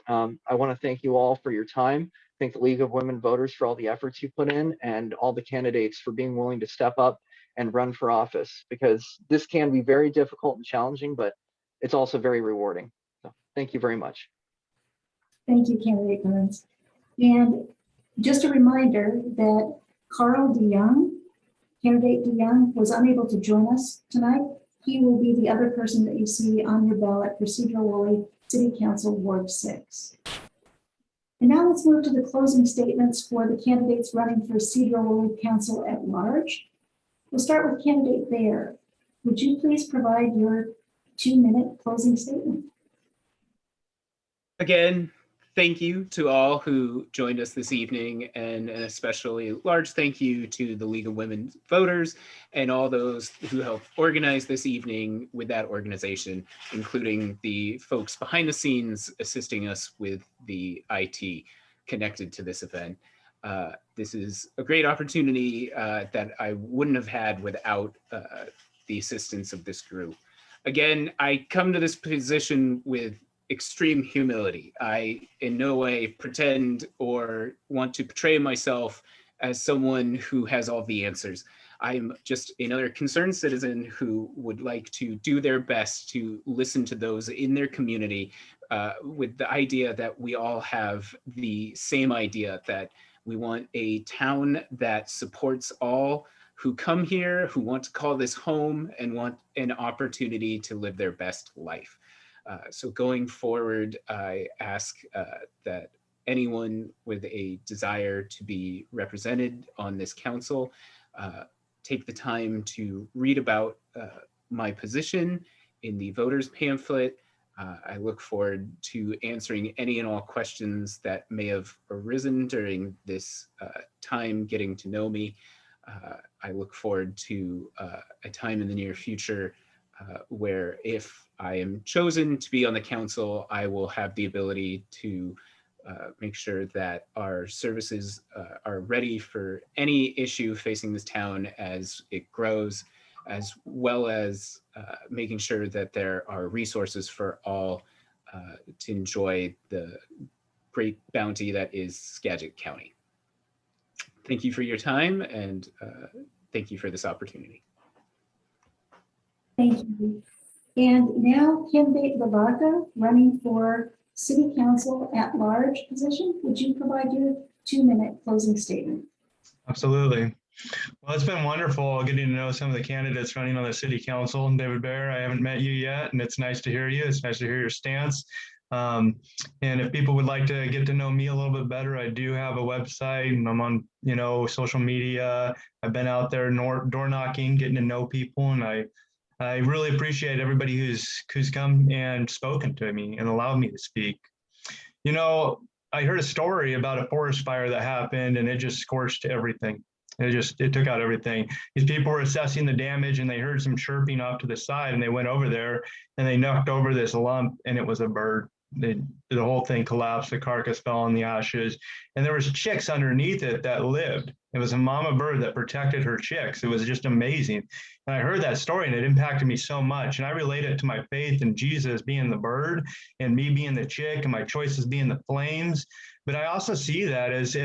I want to thank you all for your time. Thank the League of Women Voters for all the efforts you put in and all the candidates for being willing to step up and run for office, because this can be very difficult and challenging, but it's also very rewarding. So thank you very much. Thank you, candidate Burns. And just a reminder that Carl DeYoung, candidate DeYoung, was unable to join us tonight. He will be the other person that you see on your ballot for Sedro-Woolley City Council Ward 6. And now let's move to the closing statements for the candidates running for Sedro-Woolley Council at Large. We'll start with candidate Baer. Would you please provide your 2-minute closing statement? Again, thank you to all who joined us this evening, and an especially large thank you to the League of Women Voters and all those who helped organize this evening with that organization, including the folks behind the scenes assisting us with the IT connected to this event. This is a great opportunity that I wouldn't have had without the assistance of this group. Again, I come to this position with extreme humility. I in no way pretend or want to portray myself as someone who has all the answers. I'm just another concerned citizen who would like to do their best to listen to those in their community with the idea that we all have the same idea, that we want a town that supports all who come here, who want to call this home and want an opportunity to live their best life. So going forward, I ask that anyone with a desire to be represented on this council take the time to read about my position in the voters pamphlet. I look forward to answering any and all questions that may have arisen during this time getting to know me. I look forward to a time in the near future where if I am chosen to be on the council, I will have the ability to make sure that our services are ready for any issue facing this town as it grows, as well as making sure that there are resources for all to enjoy the great bounty that is Skagit County. Thank you for your time, and thank you for this opportunity. Thank you. And now candidate Lavaca, running for City Council at Large position. Would you provide your 2-minute closing statement? Absolutely. Well, it's been wonderful getting to know some of the candidates running on the city council. And David Baer, I haven't met you yet, and it's nice to hear you. It's nice to hear your stance. And if people would like to get to know me a little bit better, I do have a website, and I'm on, social media. I've been out there door knocking, getting to know people, and I really appreciate everybody who's come and spoken to me and allowed me to speak. I heard a story about a forest fire that happened, and it just scorched everything. It took out everything. These people were assessing the damage, and they heard some chirping off to the side, and they went over there and they knocked over this lump, and it was a bird. The whole thing collapsed. The carcass fell on the ashes, and there was chicks underneath it that lived. It was a mama bird that protected her chicks. It was just amazing. And I heard that story, and it impacted me so much. And I relate it to my faith in Jesus being the bird and me being the chick and my choices being the flames. But I also see that as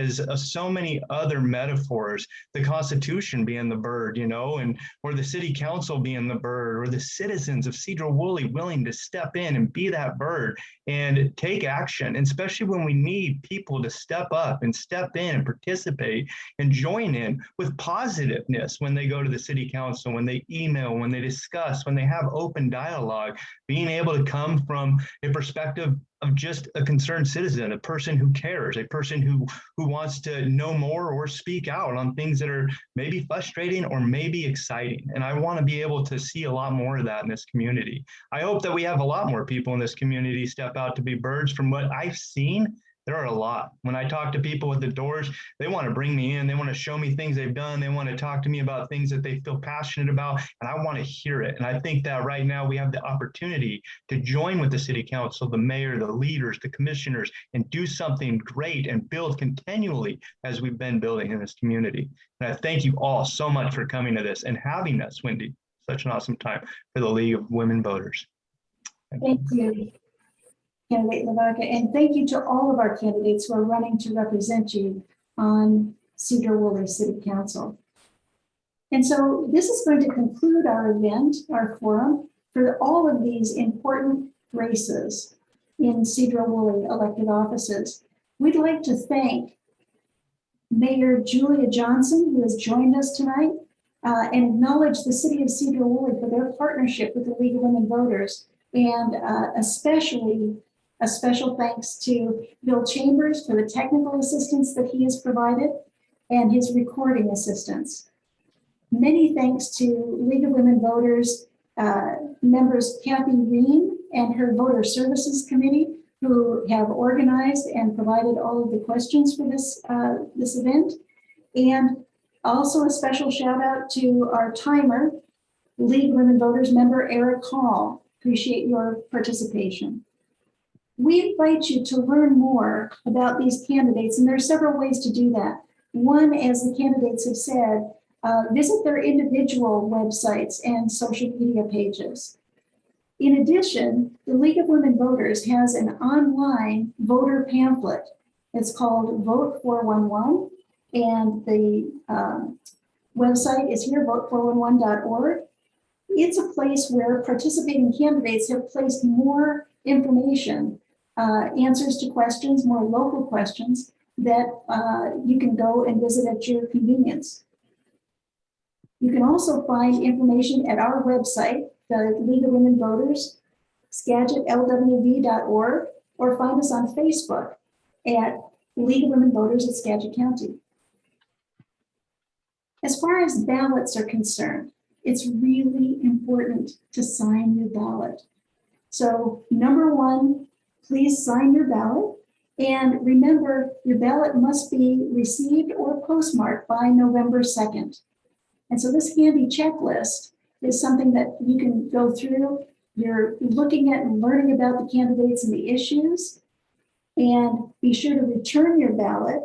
so many other metaphors, the Constitution being the bird, and or the city council being the bird, or the citizens of Sedro-Woolley willing to step in and be that bird and take action, and especially when we need people to step up and step in and participate and join in with positiveness when they go to the city council, when they email, when they discuss, when they have open dialogue, being able to come from a perspective of just a concerned citizen, a person who cares, a person who wants to know more or speak out on things that are maybe frustrating or maybe exciting. And I want to be able to see a lot more of that in this community. I hope that we have a lot more people in this community step out to be birds. From what I've seen, there are a lot. When I talk to people at the doors, they want to bring me in. They want to show me things they've done. They want to talk to me about things that they feel passionate about, and I want to hear it. And I think that right now we have the opportunity to join with the city council, the mayor, the leaders, the commissioners, and do something great and build continually as we've been building in this community. And I thank you all so much for coming to this and having us, Wendy. Such an awesome time for the League of Women Voters. Thank you, candidate Lavaca, and thank you to all of our candidates who are running to represent you on Sedro-Woolley City Council. And so this is going to conclude our event, our forum, for all of these important races in Sedro-Woolley elected offices. We'd like to thank Mayor Julia Johnson, who has joined us tonight, and acknowledge the city of Sedro-Woolley for their partnership with the League of Women Voters, and especially a special thanks to Bill Chambers for the technical assistance that he has provided and his recording assistance. Many thanks to League of Women Voters members Kathy Reen and her Voter Services Committee, who have organized and provided all of the questions for this event. And also a special shout out to our timer, League of Women Voters member Eric Hall. Appreciate your participation. We invite you to learn more about these candidates, and there are several ways to do that. One, as the candidates have said, visit their individual websites and social media pages. In addition, the League of Women Voters has an online voter pamphlet. It's called Vote 411, and the website is here, vote411.org. It's a place where participating candidates have placed more information, answers to questions, more local questions that you can go and visit at your convenience. You can also find information at our website, the League of Women Voters, SkagitLWV.org, or find us on Facebook at League of Women Voters of Skagit County. As far as ballots are concerned, it's really important to sign your ballot. So number one, please sign your ballot. And remember, your ballot must be received or postmarked by November 2nd. And so this handy checklist is something that you can go through. You're looking at and learning about the candidates and the issues. And be sure to return your ballot.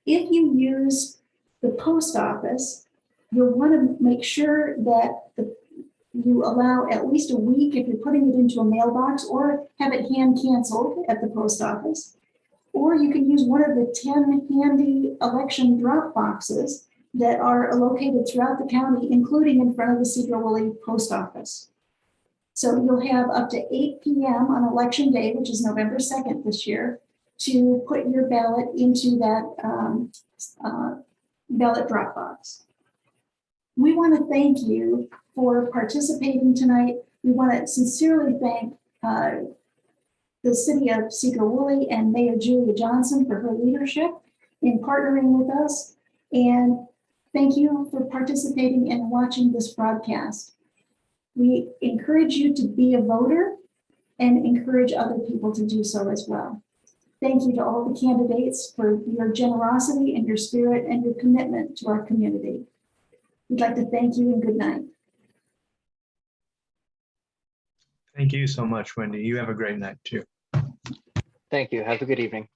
If you use the post office, you'll want to make sure that you allow at least a week if you're putting it into a mailbox, or have it hand canceled at the post office. Or you can use one of the 10 handy election drop boxes that are located throughout the county, including in front of the Sedro-Woolley post office. So you'll have up to 8 p.m. on election day, which is November 2nd this year, to put your ballot into that ballot drop box. We want to thank you for participating tonight. We want to sincerely thank the city of Sedro-Woolley and Mayor Julia Johnson for her leadership in partnering with us. And thank you for participating and watching this broadcast. We encourage you to be a voter and encourage other people to do so as well. Thank you to all the candidates for your generosity and your spirit and your commitment to our community. We'd like to thank you and good night. Thank you so much, Wendy. You have a great night too. Thank you. Have a good evening.